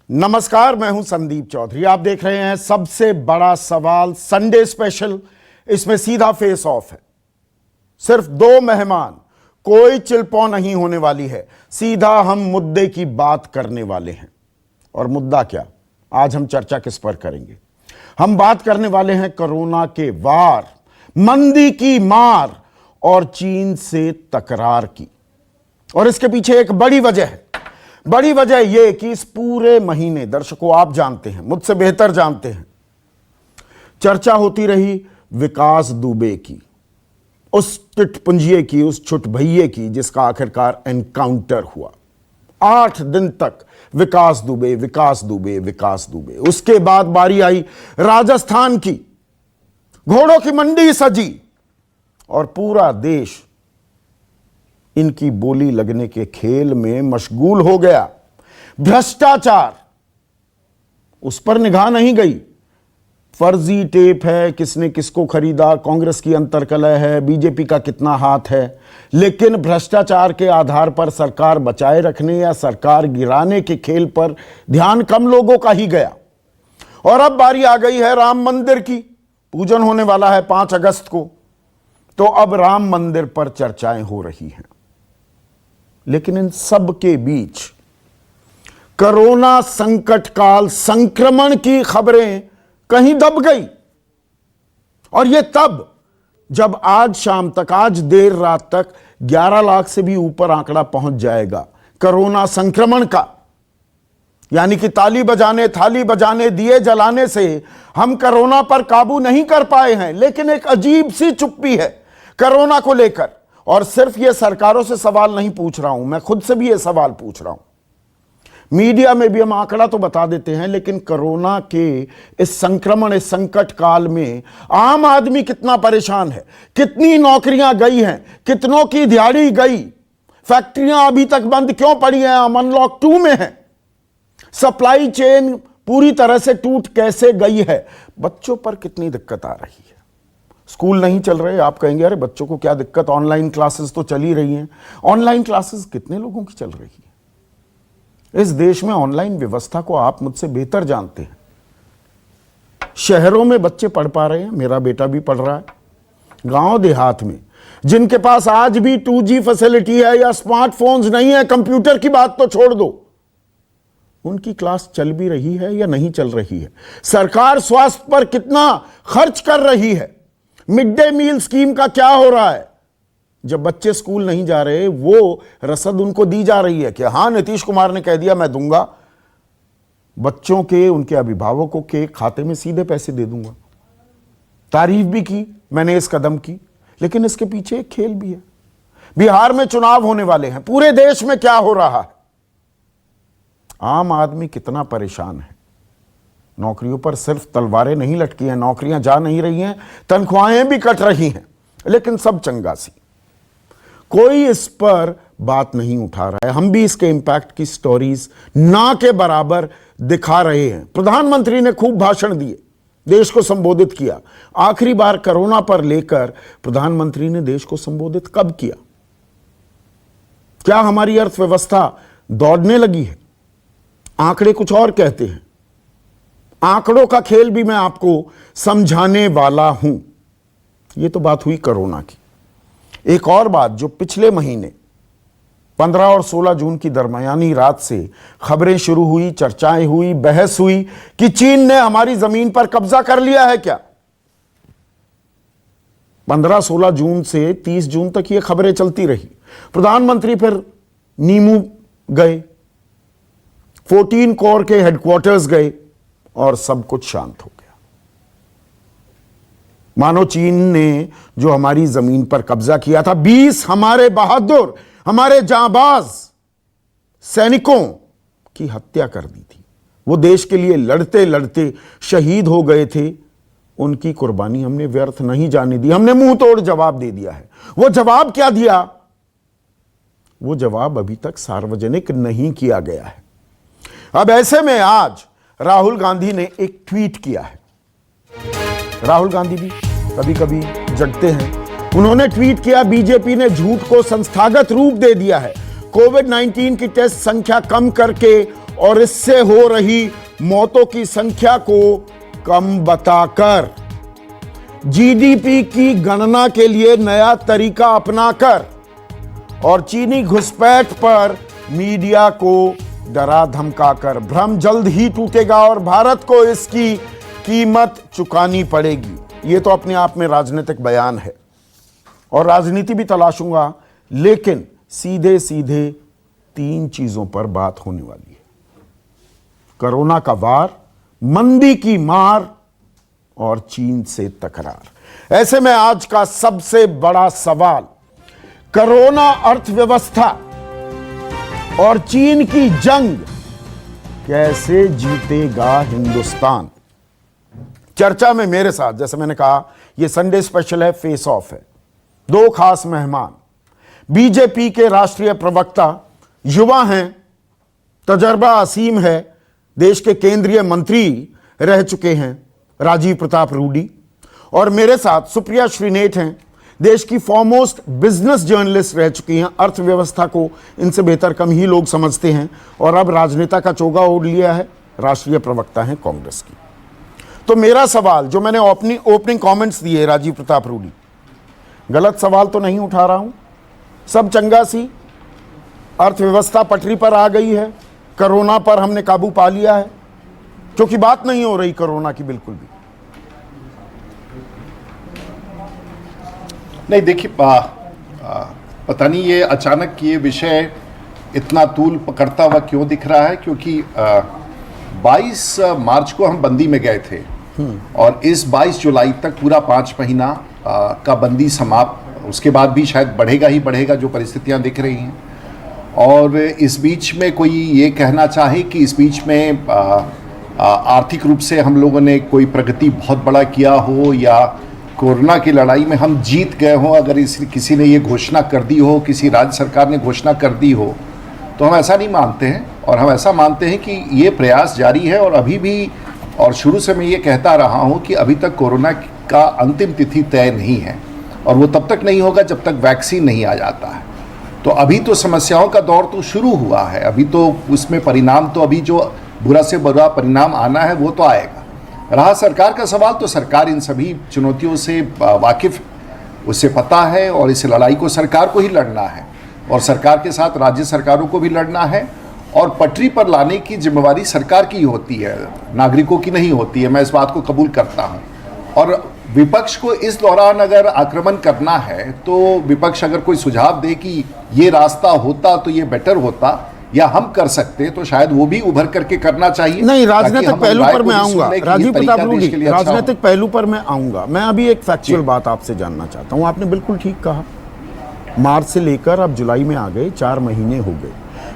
नमस्कार, मैं हूं संदीप चौधरी। आप देख रहे हैं सबसे बड़ा सवाल संडे स्पेशल। इसमें सीधा फेस ऑफ है, सिर्फ दो मेहमान, कोई चिलपौ नहीं होने वाली है। सीधा हम मुद्दे की बात करने वाले हैं। और मुद्दा क्या? आज हम चर्चा किस पर करेंगे? हम बात करने वाले हैं कोरोना के वार, मंदी की मार और चीन से तकरार की। और इसके पीछे एक बड़ी वजह है। बड़ी वजह यह कि इस पूरे महीने, दर्शकों आप जानते हैं, मुझसे बेहतर जानते हैं, चर्चा होती रही विकास दुबे की, उस टिटपुंजिये की, उस छुटभैये की जिसका आखिरकार एनकाउंटर हुआ। 8 दिन तक विकास दुबे, विकास दुबे, विकास दुबे। उसके बाद बारी आई राजस्थान की। घोड़ों की मंडी सजी और पूरा देश इनकी बोली लगने के खेल में मशगूल हो गया। भ्रष्टाचार, उस पर निगाह नहीं गई। फर्जी टेप है, किसने किसको खरीदा, कांग्रेस की अंतर्कलह है, बीजेपी का कितना हाथ है, लेकिन भ्रष्टाचार के आधार पर सरकार बचाए रखने या सरकार गिराने के खेल पर ध्यान कम लोगों का ही गया। और अब बारी आ गई है राम मंदिर की। पूजन होने वाला है 5 अगस्त को, तो अब राम मंदिर पर चर्चाएं हो रही हैं। लेकिन इन सब के बीच कोरोना संकट काल, संक्रमण की खबरें कहीं दब गई। और यह तब जब आज शाम तक, आज देर रात तक 11 लाख से भी ऊपर आंकड़ा पहुंच जाएगा कोरोना संक्रमण का। यानी कि ताली बजाने, थाली बजाने, दिए जलाने से हम कोरोना पर काबू नहीं कर पाए हैं। लेकिन एक अजीब सी चुप्पी है कोरोना को लेकर। और सिर्फ ये सरकारों से सवाल नहीं पूछ रहा हूं, मैं खुद से भी ये सवाल पूछ रहा हूं। मीडिया में भी हम आंकड़ा तो बता देते हैं, लेकिन कोरोना के इस संक्रमण, इस संकट काल में आम आदमी कितना परेशान है, कितनी नौकरियां गई हैं, कितनों की दिहाड़ी गई, फैक्ट्रियां अभी तक बंद क्यों पड़ी हैं, हम अनलॉक 2 में हैं, सप्लाई चेन पूरी तरह से टूट कैसे गई है, बच्चों पर कितनी दिक्कत आ रही है। स्कूल नहीं चल रहे, आप कहेंगे अरे बच्चों को क्या दिक्कत, ऑनलाइन क्लासेस तो चल ही रही हैं। ऑनलाइन क्लासेस कितने लोगों की चल रही है? इस देश में ऑनलाइन व्यवस्था को आप मुझसे बेहतर जानते हैं। शहरों में बच्चे पढ़ पा रहे हैं, मेरा बेटा भी पढ़ रहा है। गांव देहात में जिनके पास आज भी 2G फैसिलिटी है या स्मार्टफोन्स नहीं है, कंप्यूटर की बात तो छोड़ दो, उनकी क्लास चल भी रही है या नहीं चल रही है? सरकार स्वास्थ्य पर कितना खर्च कर रही है? मिड डे मील स्कीम का क्या हो रहा है? जब बच्चे स्कूल नहीं जा रहे, वो रसद उनको दी जा रही है कि हां, नीतीश कुमार ने कह दिया मैं दूंगा, बच्चों के, उनके अभिभावकों के खाते में सीधे पैसे दे दूंगा। तारीफ भी की मैंने इस कदम की, लेकिन इसके पीछे एक खेल भी है। बिहार में चुनाव होने वाले हैं, पूरे देश में क्या हो रहा है? आम आदमी कितना परेशान है। नौकरियों पर सिर्फ तलवारें नहीं लटकी हैं, नौकरियां जा नहीं रही हैं, तनख्वाहें भी कट रही हैं, लेकिन सब चंगासी। कोई इस पर बात नहीं उठा रहा है। हम भी इसके इंपैक्ट की स्टोरीज ना के बराबर दिखा रहे हैं। प्रधानमंत्री ने खूब भाषण दिए, देश को संबोधित किया। आखिरी बार कोरोना पर लेकर प्रधानमंत्री ने देश को संबोधित कब किया? क्या हमारी अर्थव्यवस्था दौड़ने लगी है? आंकड़े कुछ और कहते हैं। आंकड़ों का खेल भी मैं आपको समझाने वाला हूं। यह तो बात हुई कोरोना की। एक और बात जो पिछले महीने 15 और 16 जून की दरमियानी रात से खबरें शुरू हुई, चर्चाएं हुई, बहस हुई कि चीन ने हमारी जमीन पर कब्जा कर लिया है क्या? 15-16 जून से 30 जून तक ये खबरें चलती रही। प्रधानमंत्री फिर नीमू गए, 14 कोर के हेडक्वार्टर्स गए और सब कुछ शांत हो गया। मानो चीन ने जो हमारी जमीन पर कब्जा किया था, 20 हमारे बहादुर, हमारे जांबाज सैनिकों की हत्या कर दी थी। वो देश के लिए लड़ते लड़ते शहीद हो गए थे। उनकी कुर्बानी हमने व्यर्थ नहीं जाने दी, हमने मुंह तोड़ जवाब दे दिया है। वो जवाब क्या दिया? वो जवाब अभी तक सार्वजनिक नहीं किया गया है। अब ऐसे में आज राहुल गांधी ने एक ट्वीट किया है। राहुल गांधी भी कभी कभी जगते हैं। उन्होंने ट्वीट किया, बीजेपी ने झूठ को संस्थागत रूप दे दिया है। कोविड-19 की टेस्ट संख्या कम करके और इससे हो रही मौतों की संख्या को कम बताकर, जीडीपी की गणना के लिए नया तरीका अपनाकर और चीनी घुसपैठ पर मीडिया को डरा धमकाकर भ्रम जल्द ही टूटेगा और भारत को इसकी कीमत चुकानी पड़ेगी। यह तो अपने आप में राजनीतिक बयान है और राजनीति भी तलाशूंगा, लेकिन सीधे सीधे 3 चीजों पर बात होने वाली है। कोरोना का वार, मंदी की मार और चीन से तकरार। ऐसे में आज का सबसे बड़ा सवाल, कोरोना, अर्थव्यवस्था और चीन की जंग, कैसे जीतेगा हिंदुस्तान? चर्चा में मेरे साथ, जैसे मैंने कहा, यह संडे स्पेशल है, फेस ऑफ है, 2 खास मेहमान। बीजेपी के राष्ट्रीय प्रवक्ता, युवा हैं, तजर्बा असीम है, देश के केंद्रीय मंत्री रह चुके हैं, राजीव प्रताप रूडी। और मेरे साथ सुप्रिया श्रीनेठ हैं, देश की फॉरमोस्ट बिजनेस जर्नलिस्ट रह चुकी हैं। अर्थव्यवस्था को इनसे बेहतर कम ही लोग समझते हैं और अब राजनेता का चोगा ओढ़ लिया है, राष्ट्रीय प्रवक्ता हैं कांग्रेस की। तो मेरा सवाल, जो मैंने ओपनिंग कमेंट्स दिए राजीव प्रताप रूडी, गलत सवाल तो नहीं उठा रहा हूं, सब चंगा सी, अर्थव्यवस्था पटरी पर आ गई है, कोरोना पर हमने काबू पा लिया है, क्योंकि बात नहीं हो रही कोरोना की बिल्कुल भी। नहीं, देखिए, पता नहीं ये अचानक ये विषय इतना तूल पकड़ता हुआ क्यों दिख रहा है, क्योंकि 22 मार्च को हम बंदी में गए थे और इस 22 जुलाई तक पूरा 5 महीना का बंदी समाप्त, उसके बाद भी शायद बढ़ेगा ही बढ़ेगा जो परिस्थितियां दिख रही हैं। और इस बीच में कोई ये कहना चाहे कि इस बीच में आर्थिक रूप से हम लोगों ने कोई प्रगति बहुत बड़ा किया हो या कोरोना की लड़ाई में हम जीत गए हों, अगर किसी ने ये घोषणा कर दी हो, किसी राज्य सरकार ने घोषणा कर दी हो, तो हम ऐसा नहीं मानते हैं। और हम ऐसा मानते हैं कि ये प्रयास जारी है और अभी भी, और शुरू से मैं ये कहता रहा हूँ कि अभी तक कोरोना का अंतिम तिथि तय नहीं है और वो तब तक नहीं होगा जब तक वैक्सीन नहीं आ जाता है। तो अभी तो समस्याओं का दौर तो शुरू हुआ है, अभी तो उसमें परिणाम, तो अभी जो बुरा से बुरा परिणाम आना है वो तो आएगा। रहा सरकार का सवाल, तो सरकार इन सभी चुनौतियों से वाकिफ, उससे पता है और इस लड़ाई को सरकार को ही लड़ना है और सरकार के साथ राज्य सरकारों को भी लड़ना है और पटरी पर लाने की जिम्मेवारी सरकार की होती है, नागरिकों की नहीं होती है। मैं इस बात को कबूल करता हूँ। और विपक्ष को इस दौरान अगर आक्रमण करना है तो विपक्ष अगर कोई सुझाव दे कि ये रास्ता होता तो ये बेटर होता या हम कर सकते, तो शायद वो भी उभर करके करना चाहिए। नहीं, राजनीतिक पहलू पर मैं आऊंगा, राजीव प्रताप रूडी, राजनीतिक पहलू पर मैं आऊंगा। मैं अभी एक फैक्चुअल बात आपसे जानना चाहता हूं। आपने बिल्कुल ठीक कहा, मार्च से लेकर अब जुलाई में आ गए, 4 महीने हो गए।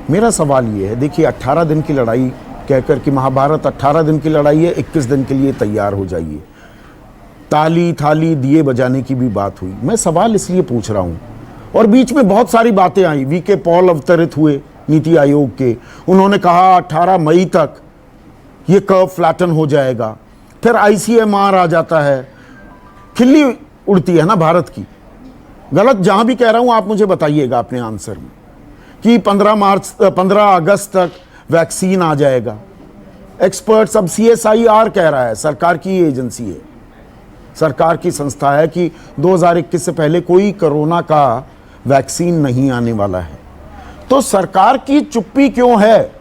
मेरा सवाल ये है, देखिए 18 दिन की लड़ाई कहकर कि महाभारत 18 दिन की लड़ाई है, 21 दिन के लिए तैयार हो जाइए, ताली थाली दिए बजाने की भी बात हुई। मैं सवाल इसलिए पूछ रहा हूं, और बीच में बहुत सारी बातें आई, वीके पॉल अवतरित हुए नीति आयोग के, उन्होंने कहा 18 मई तक ये कर्व फ्लैटन हो जाएगा। फिर आईसीएमआर आ जाता है, खिल्ली उड़ती है ना भारत की। गलत जहां भी कह रहा हूं आप मुझे बताइएगा अपने आंसर में कि 15 अगस्त तक वैक्सीन आ जाएगा। एक्सपर्ट्स, अब CSIR कह रहा है, सरकार की एजेंसी है, सरकार की संस्था है, कि 2021 से पहले कोई कोरोना का वैक्सीन नहीं आने वाला है। तो सरकार की चुप्पी क्यों है?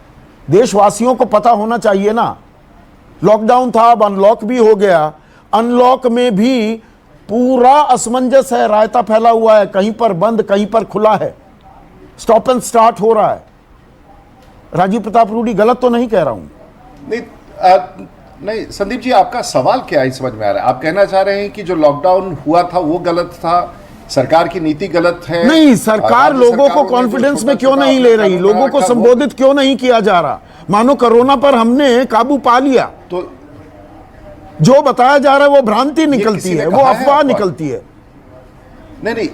देशवासियों को पता होना चाहिए ना। लॉकडाउन था, अब अनलॉक भी हो गया, अनलॉक में भी पूरा असमंजस है, रायता फैला हुआ है, कहीं पर बंद कहीं पर खुला है, स्टॉप एंड स्टार्ट हो रहा है। राजीव प्रताप रूडी, गलत तो नहीं कह रहा हूं? नहीं संदीप जी, आपका सवाल क्या है समझ में आ रहा है? आप कहना चाह रहे हैं कि जो लॉकडाउन हुआ था वो गलत था, सरकार की नीति गलत है? नहीं, सरकार लोगों को कॉन्फिडेंस में क्यों नहीं ले रही, लोगों को संबोधित क्यों नहीं किया जा रहा? मानो कोरोना पर हमने काबू पा लिया, तो जो बताया जा रहा है वो भ्रांति निकलती है, वो अफवाह निकलती है। नहीं,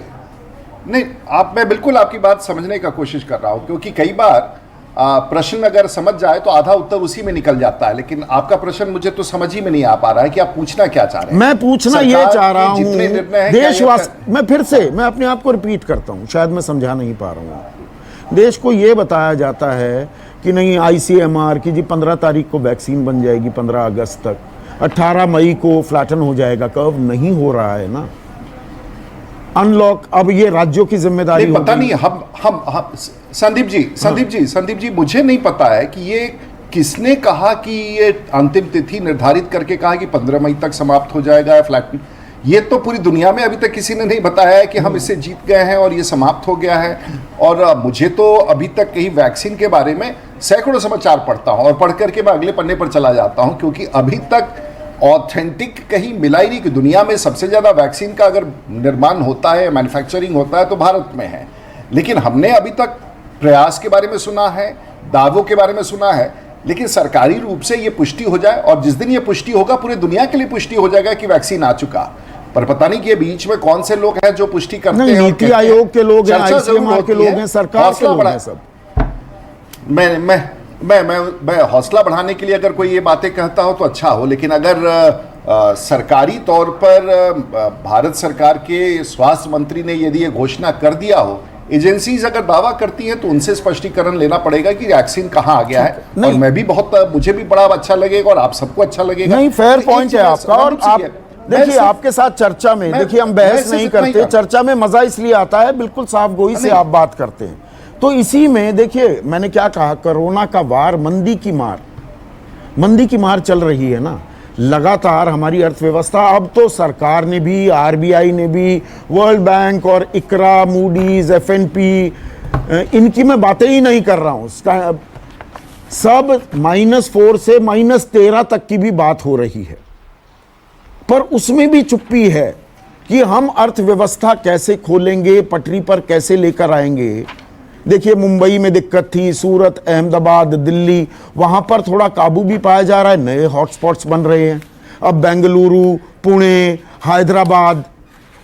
मैं बिल्कुल आपकी बात समझने का कोशिश कर रहा हूं, क्योंकि कई बार प्रश्न अगर समझ जाए तो आधा उत्तर उसी में निकल जाता है, लेकिन आपका प्रश्न मुझे तो समझ ही में नहीं आ पा रहा है कि आप पूछना क्या चाह रहे हैं। मैं पूछना ये चाह रहा हूं, देशवासी, मैं अपने आप को रिपीट करता हूं, शायद मैं समझा नहीं पा रहा हूं। देश को यह बताया जाता है कि नहीं ICMR की जी 15 तारीख को वैक्सीन बन जाएगी, 15 अगस्त तक, 18 मई को फ्लैटन हो जाएगा कर्व, नहीं हो रहा है ना। अनलॉक अब ये राज्यों की जिम्मेदारी नहीं, पता होगी। नहीं हम संदीप जी मुझे नहीं पता है कि ये किसने कहा कि ये अंतिम तिथि निर्धारित करके कहा कि 15 मई तक समाप्त हो जाएगा फ्लैट। ये तो पूरी दुनिया में अभी तक किसी ने नहीं बताया है कि हम इससे जीत गए हैं और ये समाप्त हो गया है। और मुझे तो अभी तक कहीं वैक्सीन के बारे में सैकड़ों समाचार पढ़ता हूं और पढ़ करके मैं अगले पन्ने पर चला जाता हूं, क्योंकि अभी तक ऑथेंटिक कहीं मिला ही नहीं कि दुनिया में सबसे ज़्यादा वैक्सीन का अगर निर्माण होता है, मैन्युफैक्चरिंग होता है तो भारत में है। लेकिन हमने अभी तक प्रयास के बारे में सुना है, दावों के बारे में सुना है, लेकिन सरकारी रूप से ये पुष्टि हो जाए, और जिस दिन ये पुष्टि होगा पूरे दुनिया के लिए पुष्टि हो जाएगा कि वैक्सीन आ चुका। पर पता नहीं कि ये बीच में कौन से लोग हैं जो पुष्टि करते हैं। नीति आयोग के लोग हैं, ICMR के लोग हैं, सरकार के लोग हैं सब। मैं हौसला बढ़ाने के लिए अगर कोई ये बातें कहता हो तो अच्छा हो, लेकिन अगर सरकारी तौर पर भारत सरकार के स्वास्थ्य मंत्री ने यदि ये घोषणा कर दिया हो, एजेंसीज अगर दावा करती हैं तो उनसे स्पष्टीकरण लेना पड़ेगा कि वैक्सीन कहां आ गया है। और मैं भी मुझे भी बड़ा अच्छा लगेगा और आप सबको अच्छा लगेगा। नहीं, फेयर पॉइंट है आपका। और आप देखिए, आपके साथ चर्चा में देखिए हम बहस नहीं करते, चर्चा में मजा इसलिए आता है, बिल्कुल साफ गोई से आप बात करते हैं। तो इसी में देखिए मैंने क्या कहा, कोरोना का वार, मंदी की मार चल रही है ना लगातार हमारी अर्थव्यवस्था। अब तो सरकार ने भी, RBI ने भी, वर्ल्ड बैंक और इकरा, मूडीज, FNP, इनकी मैं बातें ही नहीं कर रहा हूं, सब -4 से -13 तक की भी बात हो रही है। पर उसमें भी चुप्पी है कि हम अर्थव्यवस्था कैसे खोलेंगे, पटरी पर कैसे लेकर आएंगे। देखिए मुंबई में दिक्कत थी, सूरत, अहमदाबाद, दिल्ली, वहां पर थोड़ा काबू भी पाया जा रहा है, नए हॉटस्पॉट्स बन रहे हैं। अब बेंगलुरु, पुणे, हैदराबाद,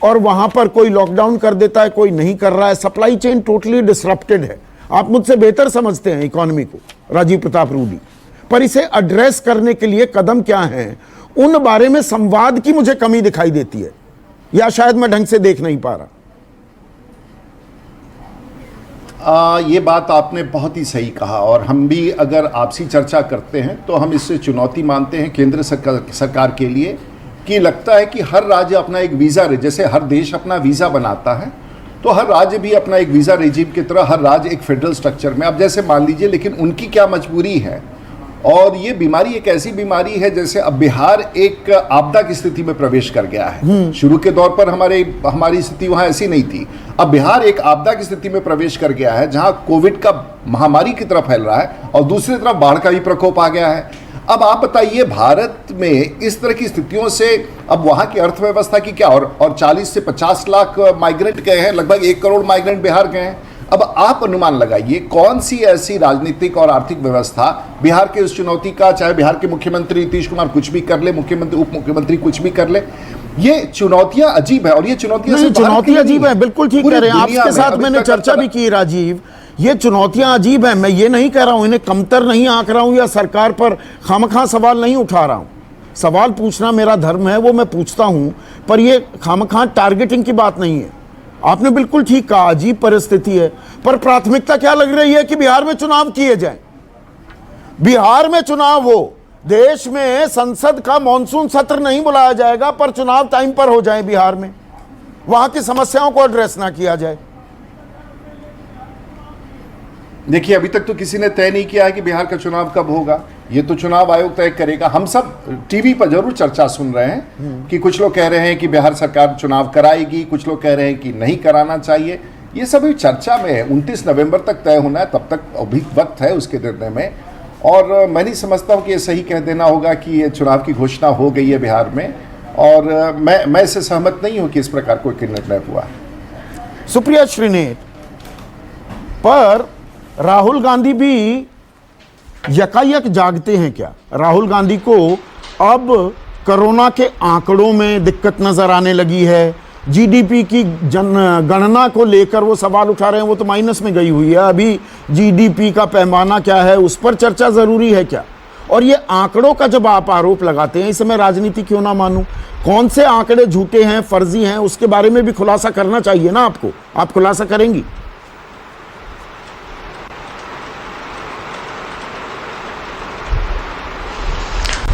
और वहां पर कोई लॉकडाउन कर देता है, कोई नहीं कर रहा है। सप्लाई चेन टोटली डिसरप्टेड है। आप मुझसे बेहतर समझते हैं इकोनॉमी को, राजीव प्रताप रूडी, पर इसे एड्रेस करने के लिए कदम क्या हैं, उन बारे में संवाद की मुझे कमी दिखाई देती है, या शायद मैं ढंग से देख नहीं पा रहा। ये बात आपने बहुत ही सही कहा, और हम भी अगर आपसी चर्चा करते हैं तो हम इससे चुनौती मानते हैं केंद्र सरकार के लिए, कि लगता है कि हर राज्य अपना एक वीज़ा, जैसे हर देश अपना वीज़ा बनाता है, तो हर राज्य भी अपना एक वीज़ा रेजिम की तरह हर राज्य एक फेडरल स्ट्रक्चर में। अब जैसे मान लीजिए, लेकिन उनकी क्या मजबूरी है, और ये बीमारी एक ऐसी बीमारी है, जैसे अब बिहार एक आपदा की स्थिति में प्रवेश कर गया है। शुरू के दौर पर हमारी स्थिति वहां ऐसी नहीं थी। अब बिहार एक आपदा की स्थिति में प्रवेश कर गया है, जहां कोविड का महामारी की तरफ फैल रहा है और दूसरी तरफ बाढ़ का भी प्रकोप आ गया है। अब आप बताइए, भारत में इस तरह की स्थितियों से अब वहां की अर्थव्यवस्था की क्या, और 40 से 50 लाख माइग्रेंट गए हैं, लगभग 1 करोड़ माइग्रेंट बिहार गए हैं। अब आप अनुमान लगाइए कौन सी ऐसी राजनीतिक और आर्थिक व्यवस्था बिहार के उस चुनौती का, चाहे बिहार के मुख्यमंत्री नीतीश कुमार कुछ भी कर ले, मुख्यमंत्री उप मुख्यमंत्री कुछ भी कर ले, ये चुनौतियां अजीब है। और ये चुनौती अजीब है, बिल्कुल ठीक कह रहे हैं। आपके साथ मैंने चर्चा भी की राजीव, ये चुनौतियां अजीब है। मैं ये नहीं कह रहा हूं, इन्हें कमतर नहीं आंक रहा हूं, या सरकार पर खामखा सवाल नहीं उठा रहा हूं। सवाल पूछना मेरा धर्म है, वो मैं पूछता हूं, पर ये खामखा टारगेटिंग की बात नहीं है। आपने बिल्कुल ठीक कहा, अजीब परिस्थिति है, पर प्राथमिकता क्या लग रही है कि बिहार में चुनाव किए जाएं। बिहार में चुनाव हो, देश में संसद का मॉनसून सत्र नहीं बुलाया जाएगा, पर चुनाव टाइम पर हो जाए बिहार में, वहां की समस्याओं को एड्रेस ना किया जाए। देखिए, अभी तक तो किसी ने तय नहीं किया है कि बिहार का चुनाव कब होगा, ये तो चुनाव आयोग तय करेगा। हम सब टीवी पर जरूर चर्चा सुन रहे हैं कि कुछ लोग कह रहे हैं कि बिहार सरकार चुनाव कराएगी, कुछ लोग कह रहे हैं कि नहीं कराना चाहिए। ये सभी चर्चा में है, 29 नवंबर तक तय होना है, तब तक अभी वक्त है उसके निर्णय में। और मैं नहीं समझता हूँ कि ये सही कह देना होगा कि ये चुनाव की घोषणा हो गई है बिहार में, और मैं इससे सहमत नहीं हूँ कि इस प्रकार कोई निर्णय हुआ है। सुप्रिया श्रीनेत, पर राहुल गांधी भी यकायक जागते हैं क्या? राहुल गांधी को अब कोरोना के आंकड़ों में दिक्कत नजर आने लगी है, जीडीपी की गणना को लेकर वो सवाल उठा रहे हैं, वो तो माइनस में गई हुई है। अभी जीडीपी का पैमाना क्या है, उस पर चर्चा जरूरी है क्या? और ये आंकड़ों का जब आप आरोप लगाते हैं, इसे मैं राजनीति क्यों ना मानूं? कौन से आंकड़े झूठे हैं, फर्जी हैं, उसके बारे में भी खुलासा करना चाहिए ना आपको। आप खुलासा करेंगी?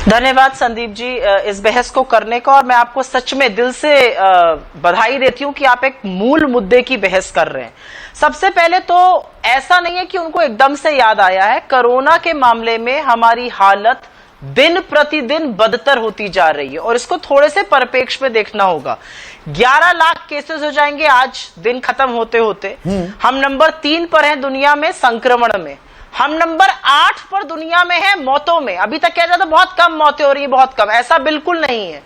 धन्यवाद संदीप जी इस बहस को करने का, और मैं आपको सच में दिल से बधाई देती हूं कि आप एक मूल मुद्दे की बहस कर रहे हैं। सबसे पहले तो ऐसा नहीं है कि उनको एकदम से याद आया है, कोरोना के मामले में हमारी हालत दिन प्रतिदिन बदतर होती जा रही है और इसको थोड़े से परिप्रेक्ष्य में देखना होगा। 11 लाख केसेस हो जाएंगे आज दिन खत्म होते होते। हम नंबर 3 पर हैं दुनिया में संक्रमण में, हम नंबर 8 पर दुनिया में है मौतों में। अभी तक कहा जाता है बहुत कम मौतें हो रही है, बहुत कम, ऐसा बिल्कुल नहीं है।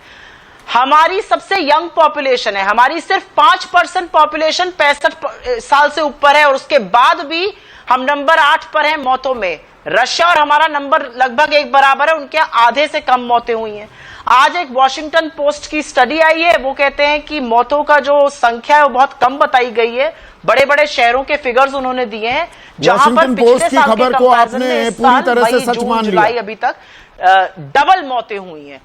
हमारी सबसे यंग पॉपुलेशन है, हमारी सिर्फ 5% पॉपुलेशन 65 साल से ऊपर है और उसके बाद भी हम नंबर 8 पर हैं मौतों में। रशिया और हमारा नंबर लगभग एक बराबर है, उनके आधे से कम मौतें हुई हैं। आज एक वॉशिंगटन पोस्ट की स्टडी आई है, वो कहते हैं कि मौतों का जो संख्या है वो बहुत कम बताई गई है। बड़े बड़े शहरों के फिगर्स उन्होंने दिए हैं, जहां पर पिछले साल की खबर को आपने पूरी तरह से सच मान लिया। जुलाई अभी तक डबल मौतें हुई हैं,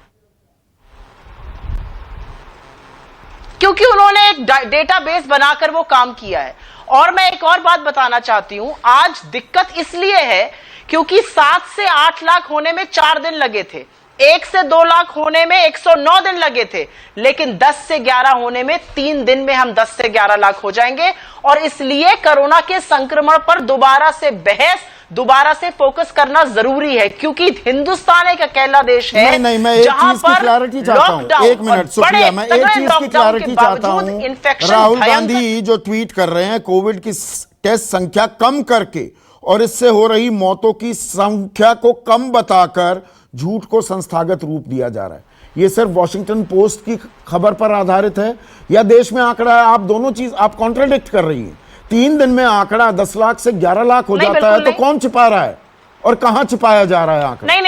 क्योंकि उन्होंने एक डेटाबेस बनाकर वो काम किया है। और मैं एक और बात बताना चाहती हूं, आज दिक्कत इसलिए है क्योंकि 7 से 8 लाख होने में 4 दिन लगे थे, 1 से 2 लाख होने में 109 दिन लगे थे, लेकिन 10 से 11 होने में 3 दिन में हम 10 से 11 लाख हो जाएंगे। और इसलिए कोरोना के संक्रमण पर दोबारा से बहस, दोबारा से फोकस करना जरूरी है, क्योंकि हिंदुस्तान एक अकेला देश है नहीं, मैं एक चीज की क्लैरिटी चाहता हूं। एक मिनट सुप्रिया, मैं एक चीज की क्लैरिटी चाहता हूं। राहुल गांधी जो ट्वीट कर रहे हैं कोविड की टेस्ट संख्या कम करके और इससे हो रही मौतों की संख्या को कम बताकर झूठ को संस्थागत रूप दिया जा रहा है, ये सिर्फ वॉशिंगटन पोस्ट की खबर पर आधारित है या देश में आंकड़ा है? आप दोनों चीज आप कॉन्ट्राडिक्ट कर रही हैं। 3 दिन में आंकड़ा 10 लाख से 11 लाख हो जाता है, तो कौन छिपा रहा है और कहां छिपाया जा रहा है आंकड़ा? नहीं,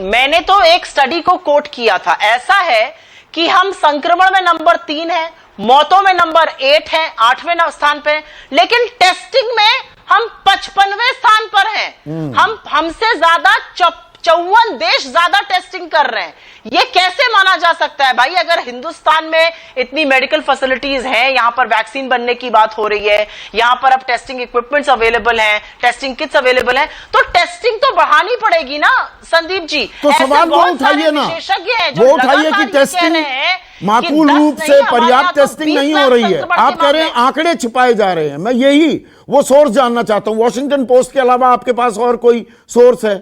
मैंने तो एक स्टडी को कोट किया था। ऐसा है कि हम संक्रमण में नंबर 3 है, मौतों में नंबर 8 है, 8वें स्थान पे, लेकिन टेस्टिंग में हम 55वें स्थान पर हैं। हमसे ज्यादा 54 देश ज्यादा टेस्टिंग कर रहे हैं। ये कैसे माना जा सकता है भाई? अगर हिंदुस्तान में इतनी मेडिकल फैसिलिटीज हैं, यहां पर वैक्सीन बनने की बात हो रही है, यहां पर अब टेस्टिंग इक्विपमेंट्स अवेलेबल हैं, टेस्टिंग किट्स अवेलेबल हैं, तो टेस्टिंग तो बढ़ानी पड़ेगी ना संदीप जी। तो सवाल वो उठाइए ना, वो उठाइए कि टेस्टिंग माकूल रूप से पर्याप्त टेस्टिंग नहीं हो रही है। आप कह रहे हैं आंकड़े छिपाए जा रहे हैं। मैं यही वो सोर्स जानना चाहता हूं। वॉशिंगटन पोस्ट के अलावा आपके पास और कोई सोर्स है?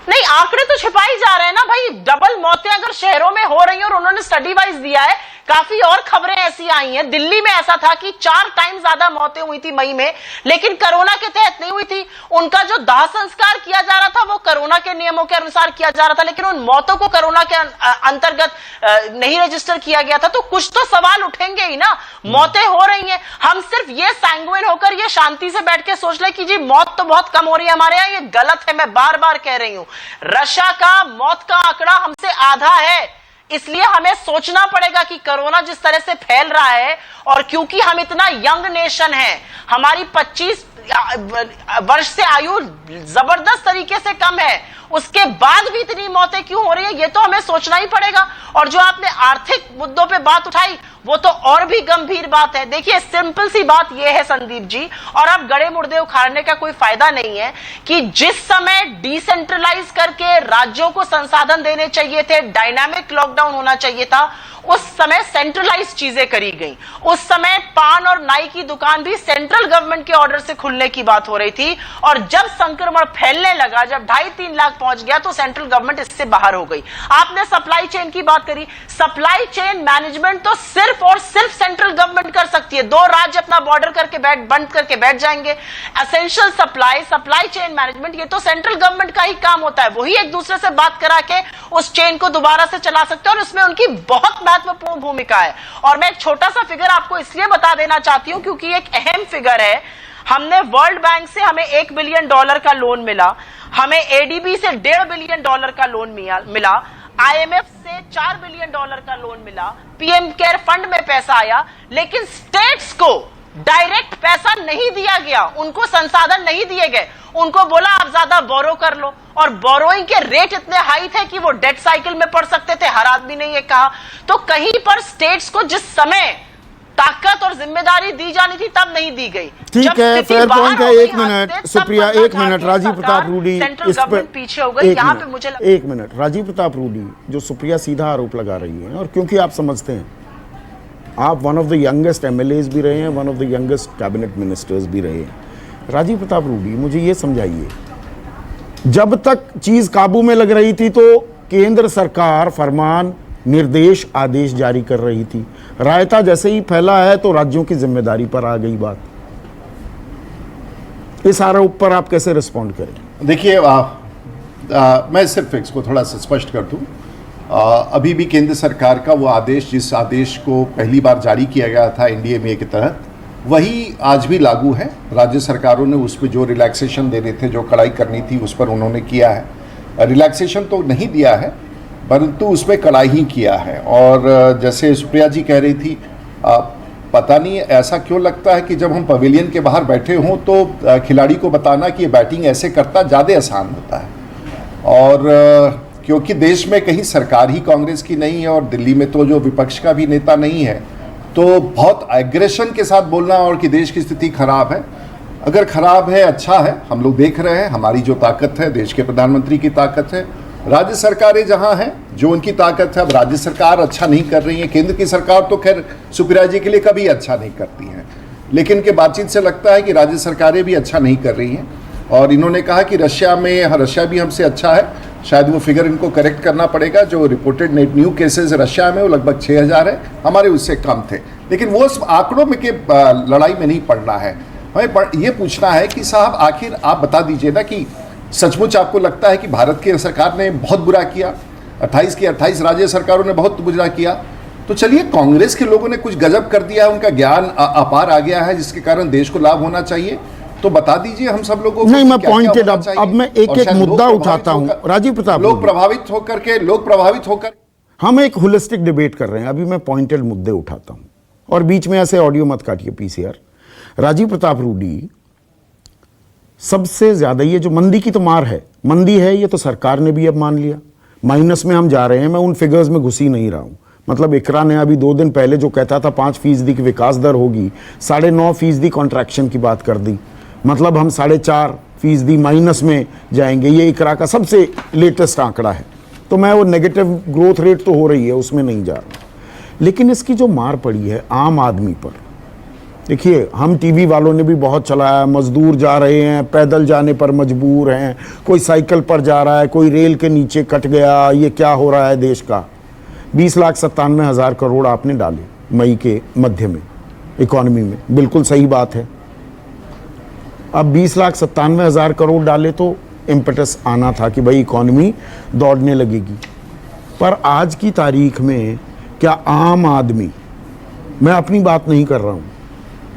नहीं, आंकड़े तो छिपाई जा रहे हैं ना भाई। डबल मौतें अगर शहरों में हो रही हैं और उन्होंने स्टडी वाइज दिया है, काफी और खबरें ऐसी आई हैं। दिल्ली में ऐसा था कि 4 टाइम ज्यादा मौतें हुई थी मई में, लेकिन कोरोना के तहत नहीं हुई थी। उनका जो दाह संस्कार किया जा रहा था वो कोरोना के नियमों के अनुसार किया जा रहा था, लेकिन उन मौतों को कोरोना के अंतर्गत नहीं रजिस्टर किया गया था। तो कुछ तो सवाल उठेंगे ही ना। मौतें हो रही हैं, हम सिर्फ ये सैंग्विन होकर ये शांति से बैठ के सोच ले कि जी मौत तो बहुत कम हो रही है हमारे यहाँ, ये गलत है। मैं बार बार कह रही हूं, रशिया का मौत का आंकड़ा हमसे आधा है। इसलिए हमें सोचना पड़ेगा कि कोरोना जिस तरह से फैल रहा है, और क्योंकि हम इतना यंग नेशन है, हमारी 25 वर्ष से आयु जबरदस्त तरीके से कम है, उसके बाद भी इतनी मौतें क्यों हो रही है, ये तो हमें सोचना ही पड़ेगा। और जो आपने आर्थिक मुद्दों पे बात उठाई, वो तो और भी गंभीर बात है। देखिए, सिंपल सी बात ये है संदीप जी, और अब गड़े मुर्दे उखाड़ने का कोई फायदा नहीं है, कि जिस समय डिसेंट्रलाइज करके राज्यों को संसाधन देने चाहिए थे, डायनामिक लॉकडाउन होना चाहिए था, उस समय सेंट्रलाइज चीजें करी गई। उस समय पान और नाई की दुकान भी सेंट्रल गवर्नमेंट के ऑर्डर से खुलने की बात हो रही थी, और जब संक्रमण फैलने लगा, जब 2.5-3 लाख पहुंच गया, तो सेंट्रल गवर्नमेंट इससे बाहर हो गई। आपने सप्लाई चेन की बात करी, सप्लाई चेन मैनेजमेंट तो सिर्फ और सिर्फ सेंट्रल गवर्नमेंट कर सकती है। 2 राज्य अपना बॉर्डर करके बंद करके बैठ जाएंगे। एसेंशियल सप्लाई चेन मैनेजमेंट, ये तो सेंट्रल गवर्नमेंट का ही काम होता है। वही एक दूसरे से बात करा के उस चेन को दोबारा से चला सकते हैं, और उसमें उनकी बहुत महत्वपूर्ण भूमिका है। और मैं एक छोटा सा फिगर आपको इसलिए बता देना चाहती हूं क्योंकि एक अहम फिगर है। हमने वर्ल्ड बैंक से हमें $1 बिलियन का लोन मिला, हमें एडीबी से $1.5 बिलियन का लोन मिला, आईएमएफ से $4 बिलियन का लोन मिला, पीएम केयर फंड में पैसा आया, लेकिन स्टेट्स को डायरेक्ट पैसा नहीं दिया गया, उनको संसाधन नहीं दिए गए। उनको बोला आप ज्यादा बोरो कर लो, और बोरोइंग के रेट इतने हाई थे कि वो डेट साइकिल में पड़ सकते थे, हर आदमी ने ये कहा। तो कहीं पर स्टेट्स को जिस समय ताकत और जिम्मेदारी दी जानी थी तब नहीं दी गई। ठीक है, फेयर पॉइंट है। एक मिनट सुप्रिया, एक मिनट। राजीव प्रताप रूडी इस पर पीछे हो गई। यहाँ पे मुझे एक मिनट, राजीव प्रताप रूडी जो सुप्रिया सीधा आरोप लगा रही है, और क्योंकि आप समझते हैं, आप one of the youngest MLAs भी रहे हैं, one of the youngest cabinet ministers भी रहे हैं। राजीव प्रताप रूडी, मुझे ये समझाइए, जब तक चीज काबू में लग रही थी तो केंद्र सरकार फरमान, निर्देश, आदेश जारी कर रही थी। रायता जैसे ही फैला है तो राज्यों की जिम्मेदारी पर आ गई बात। इस आरोप पर आप कैसे रिस्पॉन्ड करें? देखिए, मैं सिर्फ इसको थोड़ा सा स्पष्ट कर दूं। अभी भी केंद्र सरकार का वो आदेश, जिस आदेश को पहली बार जारी किया गया था एनडीएमए के तहत, वही आज भी लागू है। राज्य सरकारों ने उस पर जो रिलैक्सेशन देने थे, जो कड़ाई करनी थी, उस पर उन्होंने किया है। रिलैक्सेशन तो नहीं दिया है, परंतु उसमें कड़ाई ही किया है। और जैसे सुप्रिया जी कह रही थी, पता नहीं ऐसा क्यों लगता है कि जब हम पवेलियन के बाहर बैठे हों तो खिलाड़ी को बताना कि ये बैटिंग ऐसे करता ज़्यादा आसान होता है। और क्योंकि देश में कहीं सरकार ही कांग्रेस की नहीं है और दिल्ली में तो जो विपक्ष का भी नेता नहीं है, तो बहुत एग्रेशन के साथ बोलना और कि देश की स्थिति खराब है, अगर खराब है अच्छा है, हम लोग देख रहे हैं हमारी जो ताकत है, देश के प्रधानमंत्री की ताकत है, राज्य सरकारें जहां हैं जो उनकी ताकत है। अब राज्य सरकार अच्छा नहीं कर रही है, केंद्र की सरकार तो खैर सुप्रिया जी के लिए कभी अच्छा नहीं करती है, लेकिन के बातचीत से लगता है कि राज्य सरकारें भी अच्छा नहीं कर रही हैं। और इन्होंने कहा कि रशिया भी हमसे अच्छा है, शायद वो फिगर इनको करेक्ट करना पड़ेगा। जो रिपोर्टेड न्यू केसेस रशिया में वो लगभग 6000 है, हमारे उससे कम थे। लेकिन वो आंकड़ों में के लड़ाई में नहीं पड़ना है, हमें ये पूछना है कि साहब आखिर आप बता दीजिए ना कि सचमुच आपको लगता है कि भारत की सरकार ने बहुत बुरा किया, 28 की 28 राज्य सरकारों ने बहुत बुरा किया, तो चलिए कांग्रेस के लोगों ने कुछ गजब कर दिया है, उनका ज्ञान अपार आ गया है जिसके कारण देश को लाभ होना चाहिए, तो बता दीजिए हम सब लोगों को। नहीं, मैं पॉइंटेड, अब मैं एक मुद्दा उठाता हूं राजीव प्रताप। लोग प्रभावित होकर हम एक होलिस्टिक डिबेट कर रहे हैं, अभी मैं पॉइंटेड मुद्दे उठाता हूं और बीच में ऐसे ऑडियो मत काटिए पीसीआर। राजीव प्रताप रूडी, सबसे ज्यादा ये जो मंदी की तो मार है, मंदी है ये तो सरकार ने भी अब मान लिया, माइनस में हम जा रहे हैं। मैं उन फिगर्स में घुस ही नहीं रहा हूं। मतलब इकरा ने अभी 2 दिन पहले जो कहता था 5% की विकास दर होगी, 9.5% कॉन्ट्रैक्शन की बात कर दी, मतलब हम 4.5% माइनस में जाएंगे। ये इकरा का सबसे लेटेस्ट आंकड़ा है। तो मैं वो नेगेटिव ग्रोथ रेट तो हो रही है उसमें नहीं जा रहा, लेकिन इसकी जो मार पड़ी है आम आदमी पर, देखिए हम टीवी वालों ने भी बहुत चलाया, मजदूर जा रहे हैं, पैदल जाने पर मजबूर हैं, कोई साइकिल पर जा रहा है, कोई रेल के नीचे कट गया, ये क्या हो रहा है देश का। 20,97,000 करोड़ आपने डाले मई के मध्य में इकॉनमी में, बिल्कुल सही बात है। अब 20,97,000 करोड़ डाले तो इम्पेटस आना था कि भाई इकॉनमी दौड़ने लगेगी। पर आज की तारीख में क्या आम आदमी, मैं अपनी बात नहीं कर रहा हूँ,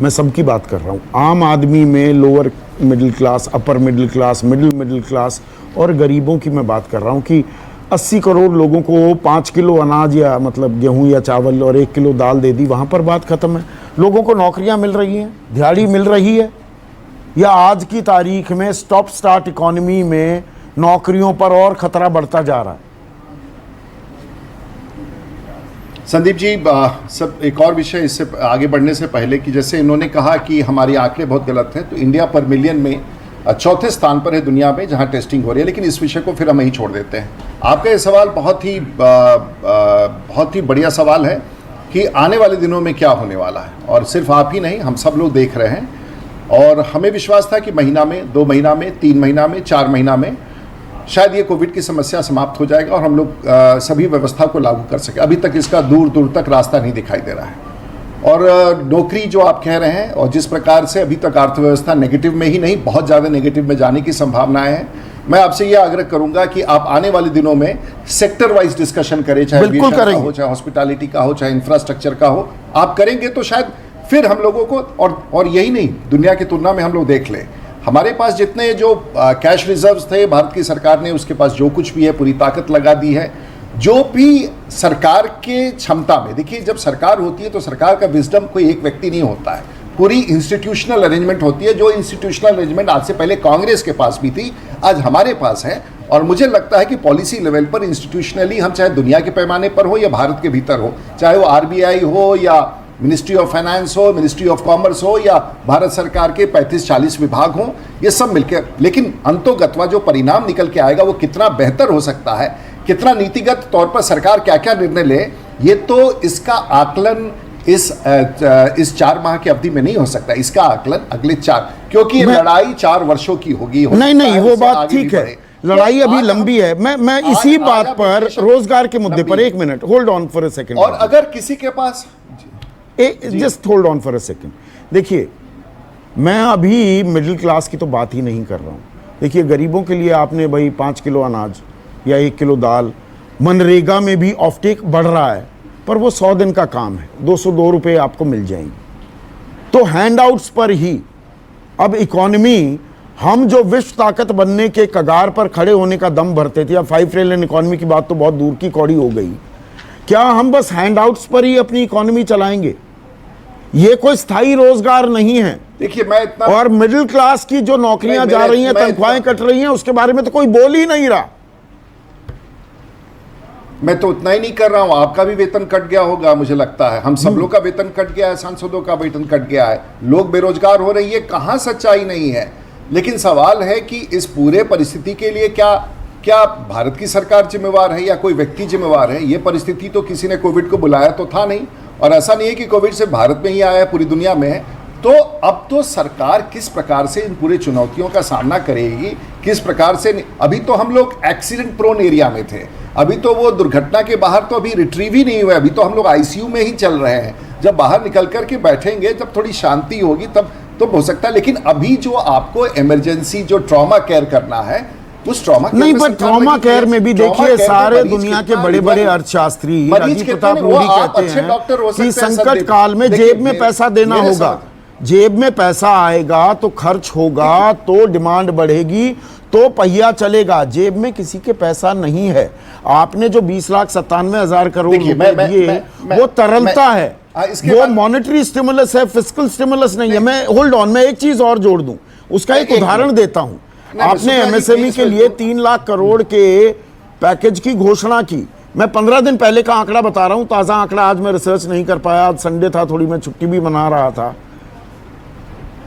मैं सबकी बात कर रहा हूँ, आम आदमी में lower middle class, upper middle class, middle class और गरीबों की मैं बात कर रहा हूँ कि 80 करोड़ लोगों को 5 किलो अनाज या मतलब गेहूं या चावल और 1 किलो दाल दे दी, वहाँ पर बात खत्म है। लोगों को नौकरियाँ मिल रही हैं, दिहाड़ी मिल रही है, या आज की तारीख में स्टॉप स्टार्ट इकॉनमी में नौकरियों पर और खतरा बढ़ता जा रहा है। संदीप जी, सब एक और विषय इससे आगे बढ़ने से पहले कि जैसे इन्होंने कहा कि हमारे आंकड़े बहुत गलत हैं, तो इंडिया पर मिलियन में 4थे स्थान पर है दुनिया में जहां टेस्टिंग हो रही है। लेकिन इस विषय को फिर हम यहीं छोड़ देते हैं। आपका ये सवाल बहुत ही बढ़िया सवाल है कि आने वाले दिनों में क्या होने वाला है, और सिर्फ आप ही नहीं, हम सब लोग देख रहे हैं। और हमें विश्वास था कि महीना में, 2 महीना में, 3 महीना में, 4 महीना में शायद ये कोविड की समस्या समाप्त हो जाएगा और हम लोग सभी व्यवस्था को लागू कर सके। अभी तक इसका दूर दूर तक रास्ता नहीं दिखाई दे रहा है। और नौकरी जो आप कह रहे हैं, और जिस प्रकार से अभी तक अर्थव्यवस्था नेगेटिव में ही नहीं, बहुत ज़्यादा नेगेटिव में जाने की संभावनाएं हैं, मैं आपसे ये आग्रह करूंगा कि आप आने वाले दिनों में सेक्टर वाइज डिस्कशन करें, चाहे एविएशन का हो, चाहे हॉस्पिटैलिटी का हो, चाहे इंफ्रास्ट्रक्चर का हो। आप करेंगे तो शायद फिर हम लोगों को, और यही नहीं, दुनिया की तुलना में हम लोग देख लें, हमारे पास जितने जो कैश रिजर्व्स थे, भारत की सरकार ने उसके पास जो कुछ भी है पूरी ताकत लगा दी है। जो भी सरकार के क्षमता में, देखिए जब सरकार होती है तो सरकार का विजडम कोई एक व्यक्ति नहीं होता है, पूरी इंस्टीट्यूशनल अरेंजमेंट होती है। जो इंस्टीट्यूशनल अरेंजमेंट आज से पहले कांग्रेस के पास भी थी, आज हमारे पास है। और मुझे लगता है कि पॉलिसी लेवल पर इंस्टीट्यूशनली हम चाहे दुनिया के पैमाने पर हो या भारत के भीतर हो, चाहे वो RBI हो या मिनिस्ट्री ऑफ फाइनेंस हो, मिनिस्ट्री ऑफ कॉमर्स हो या भारत सरकार के 35-40 विभाग हो, ये सब मिलकर, लेकिन अंतोगत्वा जो परिणाम निकल के आएगा वो कितना बेहतर हो सकता है, कितना नीतिगत तौर पर सरकार क्या क्या निर्णय ले, ये तो इसका आकलन इस 4 माह की अवधि में नहीं हो सकता। इसका आकलन अगले 4, क्योंकि ये लड़ाई 4 वर्षों की होगी। नहीं, वो बात ठीक है, लड़ाई अभी लंबी है। मैं इसी बात पर, रोजगार के मुद्दे पर, 1 minute hold on for a second. और अगर किसी के पास, just hold on for a second, देखिए मैं अभी मिडिल क्लास की तो बात ही नहीं कर रहा हूं। देखिए गरीबों के लिए आपने भाई 5 किलो अनाज या 1 किलो दाल, मनरेगा में भी ऑफटेक बढ़ रहा है, पर वो 100 दिन का काम है, 202 रुपये आपको मिल जाएंगे। तो हैंडआउट्स पर ही अब इकोनॉमी, हम जो विश्व ताकत बनने के कगार पर खड़े होने का दम भरते थे, अब 5 ट्रिलियन इकोनॉमी की बात तो बहुत दूर की कौड़ी हो गई, क्या हम बस हैंडआउट्स पर ही अपनी इकोनॉमी चलाएंगे? ये कोई स्थायी रोजगार नहीं है। देखिए मैं इतना, और मिडिल क्लास की जो नौकरियां जा रही हैं, तनख्वाहें कट रही हैं, उसके बारे में तो कोई बोल ही नहीं रहा। मैं तो उतना ही नहीं कर रहा हूं, आपका भी वेतन कट गया होगा, मुझे लगता है हम सब लोग का वेतन कट गया है, सांसदों का वेतन कट गया है, लोग बेरोजगार हो रही है, कहां सच्चाई नहीं है। लेकिन सवाल है कि इस पूरे परिस्थिति के लिए क्या भारत की सरकार जिम्मेवार है या कोई व्यक्ति जिम्मेवार है? ये परिस्थिति तो किसी ने कोविड को बुलाया तो था नहीं, और ऐसा नहीं है कि कोविड से भारत में ही आया है, पूरी दुनिया में है। तो अब तो सरकार किस प्रकार से इन पूरे चुनौतियों का सामना करेगी, किस प्रकार से, अभी तो हम लोग एक्सीडेंट प्रोन एरिया में थे, अभी तो वो दुर्घटना के बाहर तो अभी रिट्रीव ही नहीं हुआ, अभी तो हम लोग ICU में ही चल रहे हैं। जब बाहर निकल करके बैठेंगे, जब थोड़ी शांति होगी तब तो हो सकता है। लेकिन अभी जो आपको इमरजेंसी जो ट्रॉमा केयर करना है, उस ट्रॉमा नहीं, पर ट्रॉमा केयर में भी देखिए सारे दुनिया के बड़े बड़े अर्थशास्त्री राजीव प्रताप रूडी कहते हैं कि संकट काल में जेब में पैसा देना होगा, जेब में पैसा आएगा तो खर्च होगा, तो डिमांड बढ़ेगी, तो पहिया चलेगा। जेब में किसी के पैसा नहीं है। आपने जो 20,97,000 करोड़ रुपए दिए, वो तरलता है, वो मॉनेटरी स्टिमुलस है, फिस्कल स्टिमुलस नहीं है। मैं होल्ड ऑन, मैं एक चीज और जोड़ दूं, उसका एक उदाहरण देता हूं। आपने MSME के लिए 3 लाख करोड़ के पैकेज की घोषणा की। मैं 15 दिन पहले का आंकड़ा बता रहा हूं, ताजा आंकड़ा, आज मैं रिसर्च नहीं कर पाया, आज संडे था, थोड़ी मैं छुट्टी भी मना रहा था।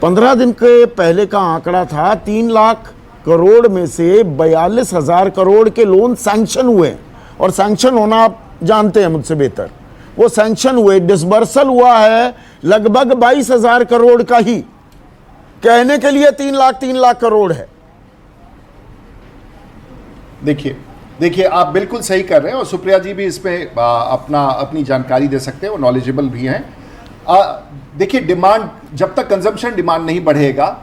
15 दिन के पहले का आंकड़ा था 3 लाख करोड़ में से 42,000 करोड़ के लोन सैंक्शन हुए, और सैंक्शन होना आप जानते हैं मुझसे बेहतर, वो सैंक्शन हुए, डिसबर्सल हुआ है लगभग 22,000 करोड़ का ही। कहने के लिए 3 लाख करोड़ है। देखिए आप बिल्कुल सही कर रहे हैं, और सुप्रिया जी भी इसमें अपनी जानकारी दे सकते हैं, वो नॉलेजेबल भी हैं। देखिए डिमांड, जब तक कंजम्पशन डिमांड नहीं बढ़ेगा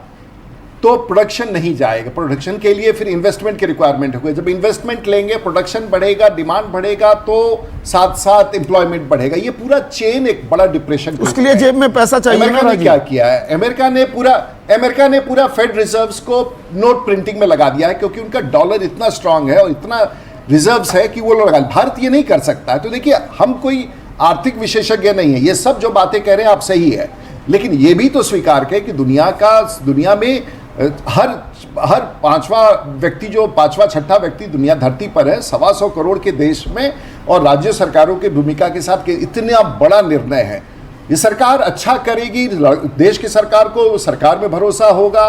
तो प्रोडक्शन नहीं जाएगा। प्रोडक्शन के लिए फिर इन्वेस्टमेंट की रिक्वायरमेंट होगी, जब इन्वेस्टमेंट लेंगे, प्रोडक्शन बढ़ेगा, डिमांड बढ़ेगा, तो साथ साथ एम्प्लॉयमेंट बढ़ेगा। ये पूरा चेन एक बड़ा डिप्रेशन, उसके लिए जेब में पैसा चाहिए। अमेरिका ने क्या किया है, अमेरिका ने पूरा फेड रिजर्व्स को नोट प्रिंटिंग में लगा दिया है, क्योंकि उनका डॉलर इतना स्ट्रांग है और इतना रिजर्व्स है कि वो लगा। भारत ये नहीं कर सकता है। तो देखिए हम कोई आर्थिक विशेषज्ञ नहीं है, ये सब जो बातें कह रहे हैं आप सही है, लेकिन ये भी तो स्वीकार करें कि दुनिया में हर 5वां व्यक्ति, जो 5वां 6ठा व्यक्ति दुनिया धरती पर है, 125 करोड़ के देश में, और राज्य सरकारों की भूमिका के साथ इतना बड़ा निर्णय है। ये सरकार अच्छा करेगी, देश की सरकार को सरकार में भरोसा होगा,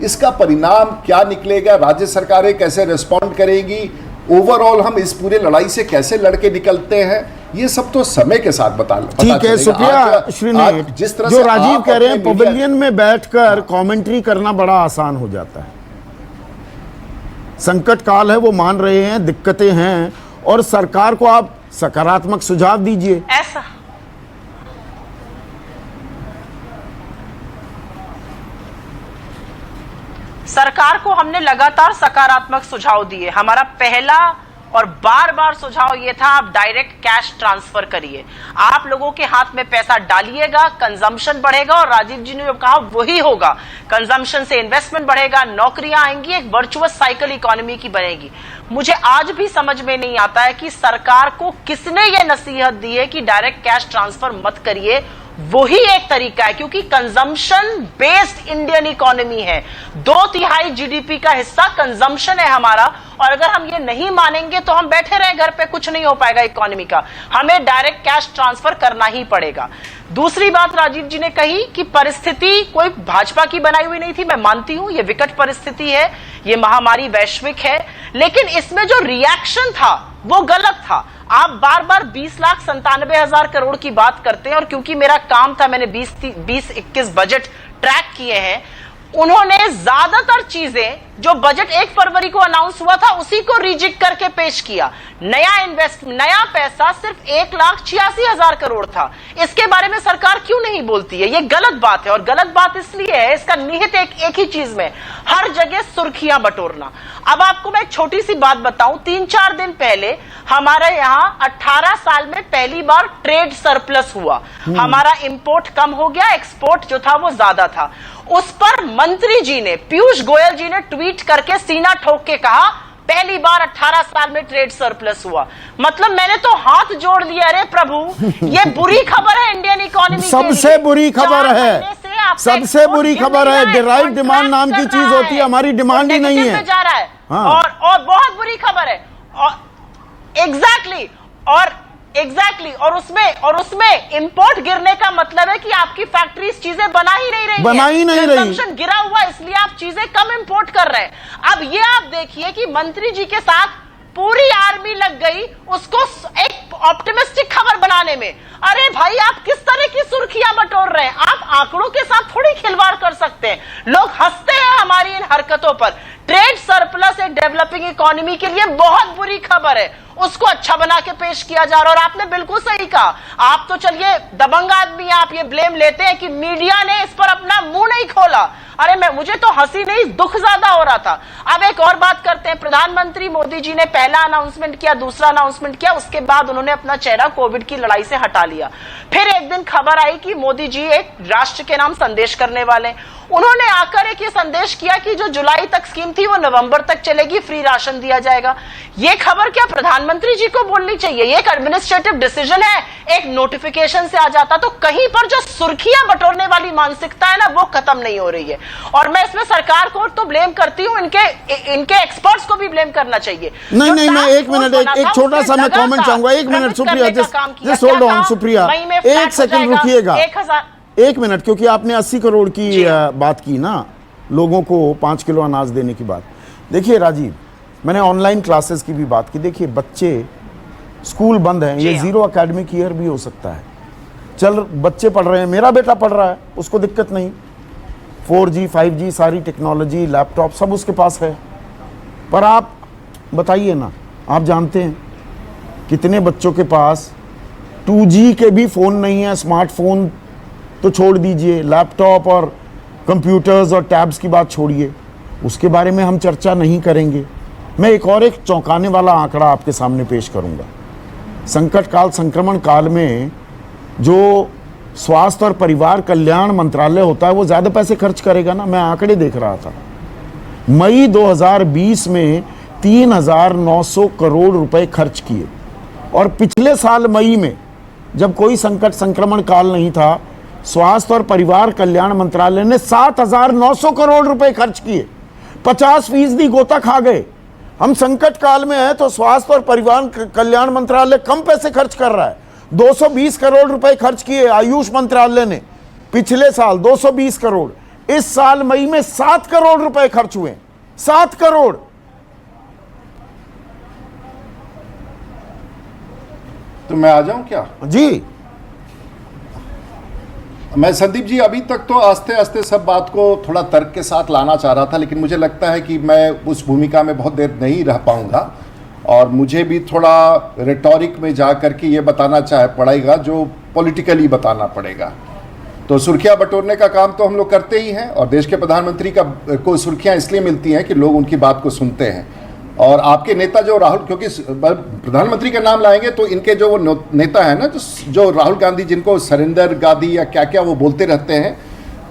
इसका परिणाम क्या निकलेगा, राज्य सरकारें कैसे रिस्पॉन्ड करेगी, ओवरऑल हम इस पूरे लड़ाई से कैसे लड़के निकलते हैं, ये सब तो समय के साथ बता ठीक है। सुप्रिया श्रीनेट, जिस तरह जो राजीव कह रहे हैं, पवेलियन में बैठकर कमेंट्री करना बड़ा आसान हो जाता है। संकट काल है, वो मान रहे हैं, दिक्कतें हैं, और सरकार को आप सकारात्मक सुझाव दीजिए। ऐसा सरकार को हमने लगातार सकारात्मक सुझाव दिए। हमारा पहला और बार बार सुझाव यह था, आप डायरेक्ट कैश ट्रांसफर करिए, आप लोगों के हाथ में पैसा डालिएगा, कंजम्पशन बढ़ेगा, और राजीव जी ने जो कहा वही होगा। कंजम्पशन से इन्वेस्टमेंट बढ़ेगा, नौकरियां आएंगी, एक वर्चुअस साइकिल इकोनॉमी की बनेगी। मुझे आज भी समझ में नहीं आता है कि सरकार को किसने यह नसीहत दी है कि डायरेक्ट कैश ट्रांसफर मत करिए। वही एक तरीका है, क्योंकि कंजम्पशन बेस्ड इंडियन इकोनॉमी है, 2/3 GDP का हिस्सा कंजम्पशन है हमारा, और अगर हम ये नहीं मानेंगे तो हम बैठे रहे घर पे, कुछ नहीं हो पाएगा इकोनॉमी का, हमें डायरेक्ट कैश ट्रांसफर करना ही पड़ेगा। दूसरी बात राजीव जी ने कही कि परिस्थिति कोई भाजपा की बनाई हुई नहीं थी, मैं मानती हूं ये विकट परिस्थिति है, ये महामारी वैश्विक है, लेकिन इसमें जो रिएक्शन था वो गलत था। आप बार बार 20,97,000 करोड़ की बात करते हैं, और क्योंकि मेरा काम था, मैंने 20-21 बजट ट्रैक किए हैं, उन्होंने ज्यादातर चीजें जो बजट 1 फरवरी को अनाउंस हुआ था उसी को रिजेक्ट करके पेश किया। नया पैसा सिर्फ 1,86,000 करोड़ था। इसके बारे में सरकार क्यों नहीं बोलती है? ये गलत बात है, और गलत बात इसलिए है, इसका निहित एक ही चीज में, हर जगह सुर्खियां बटोरना। अब आपको मैं एक छोटी सी बात बताऊं, 3-4 दिन पहले हमारे यहां 18 साल में पहली बार ट्रेड सरप्लस हुआ, हमारा इंपोर्ट कम हो गया, एक्सपोर्ट जो था वो ज्यादा था। उस पर मंत्री जी ने, पीयूष गोयल जी ने ट्वीट करके सीना ठोक के कहा पहली बार 18 साल में ट्रेड सरप्लस हुआ। मतलब मैंने तो हाथ जोड़ लिया, अरे प्रभु ये बुरी खबर है इंडियन इकोनॉमी के लिए। सबसे बुरी खबर है, सबसे बुरी खबर है। डिराइव डिमांड नाम की चीज होती है, हमारी डिमांड ही नहीं है, जा रहा है। हाँ। और बहुत बुरी खबर है, एग्जैक्टली और उसमें इंपोर्ट गिरने का मतलब है कि आपकी फैक्ट्रीज चीजें बना ही नहीं रही, कंजम्पशन गिरा हुआ, इसलिए आप चीजें कम इंपोर्ट कर रहे हैं। अब ये आप देखिए कि मंत्री जी के साथ पूरी आर्मी लग गई उसको एक ऑप्टिमिस्टिक खबर बनाने में। अरे भाई आप किस तरह की सुर्खियां बटोर रहे हैं? आप आंकड़ों के साथ थोड़ी खिलवाड़ कर सकते हैं। लोग हंसते हैं हमारी इन हरकतों पर। ट्रेड सरप्लस एक डेवलपिंग इकोनॉमी के लिए बहुत बुरी खबर है, उसको अच्छा बना के पेश किया जा रहा है। और आपने बिल्कुल सही कहा, आप तो चलिए दबंग आदमी हैं, आप ये ब्लेम लेते हैं कि मीडिया ने इस पर अपना मुंह नहीं खोला। अरे मुझे तो हंसी नहीं, दुख ज्यादा हो रहा था। अब एक और बात करते हैं, प्रधानमंत्री मोदी जी ने पहला अनाउंसमेंट किया, दूसरा अनाउंसमेंट किया, उसके बाद उन्होंने अपना चेहरा कोविड की लड़ाई से हटा लिया। फिर एक दिन खबर आई कि मोदी जी एक राष्ट्र के नाम संदेश करने वाले। उन्होंने आकर एक ये संदेश किया कि जो जुलाई तक स्कीम थी वो नवंबर तक चलेगी, फ्री राशन दिया जाएगा। ये खबर क्या प्रधानमंत्री जी को बोलनी चाहिए? ये एक एडमिनिस्ट्रेटिव डिसीजन है, एक नोटिफिकेशन से आ जाता। तो कहीं पर जो सुर्खियां बटोरने वाली मानसिकता है ना, वो खत्म नहीं हो रही है। और मैं इसमें सरकार को तो ब्लेम करती हूं, इनके एक्सपर्ट्स को भी ब्लेम करना चाहिए। नहीं, मैं एक मिनट, एक छोटा सा मैं कमेंट चाहूंगा। 1 minute Supriya, just hold on Supriya, 1 second रुकिएगा, 1 मिनट, क्योंकि आपने 80 करोड़ की बात की ना, लोगों को 5 किलो अनाज देने की बात। देखिए राजीव, मैंने ऑनलाइन क्लासेस की भी बात की। देखिए बच्चे, स्कूल बंद हैं, ये 0 एकेडमिक ईयर भी हो सकता है, चल बच्चे पढ़ रहे हैं, मेरा बेटा पढ़ रहा है, उसको दिक्कत नहीं, 4G 5G सारी टेक्नोलॉजी, लैपटॉप सब उसके पास है। पर आप बताइए ना, आप जानते हैं कितने बच्चों के पास 2G के भी फ़ोन नहीं है, स्मार्टफोन तो छोड़ दीजिए, लैपटॉप और कंप्यूटर्स और टैब्स की बात छोड़िए, उसके बारे में हम चर्चा नहीं करेंगे। मैं एक चौंकाने वाला आंकड़ा आपके सामने पेश करूंगा। संकट काल, संक्रमण काल में जो स्वास्थ्य और परिवार कल्याण मंत्रालय होता है वो ज़्यादा पैसे खर्च करेगा ना। मैं आंकड़े देख रहा था, मई 2020 में 3,900 करोड़ रुपए खर्च किए, और पिछले साल मई में जब कोई संकट संक्रमण काल नहीं था, स्वास्थ्य और परिवार कल्याण मंत्रालय ने 7,900 करोड़ रुपए खर्च किए। 50% गोता खा गए। हम संकट काल में हैं तो स्वास्थ्य और परिवार कल्याण मंत्रालय कम पैसे खर्च कर रहा है। 220 करोड़ रुपए खर्च किए आयुष मंत्रालय ने पिछले साल, 220 करोड़। इस साल मई में 7 करोड़ रुपए खर्च हुए, 7 करोड़। तो मैं आ जाऊं क्या? जी, मैं संदीप जी अभी तक तो आस्ते आस्ते सब बात को थोड़ा तर्क के साथ लाना चाह रहा था, लेकिन मुझे लगता है कि मैं उस भूमिका में बहुत देर नहीं रह पाऊंगा, और मुझे भी थोड़ा रेटोरिक में जा करके ये बताना पड़ेगा जो पॉलिटिकली बताना पड़ेगा। तो सुर्खियां बटोरने का काम तो हम लोग करते ही हैं, और देश के प्रधानमंत्री को सुर्खियां इसलिए मिलती हैं कि लोग उनकी बात को सुनते हैं। और आपके नेता जो राहुल, क्योंकि प्रधानमंत्री का नाम लाएंगे तो इनके जो वो नेता है ना, जो राहुल गांधी, जिनको सरेंदर गांधी या क्या क्या वो बोलते रहते हैं,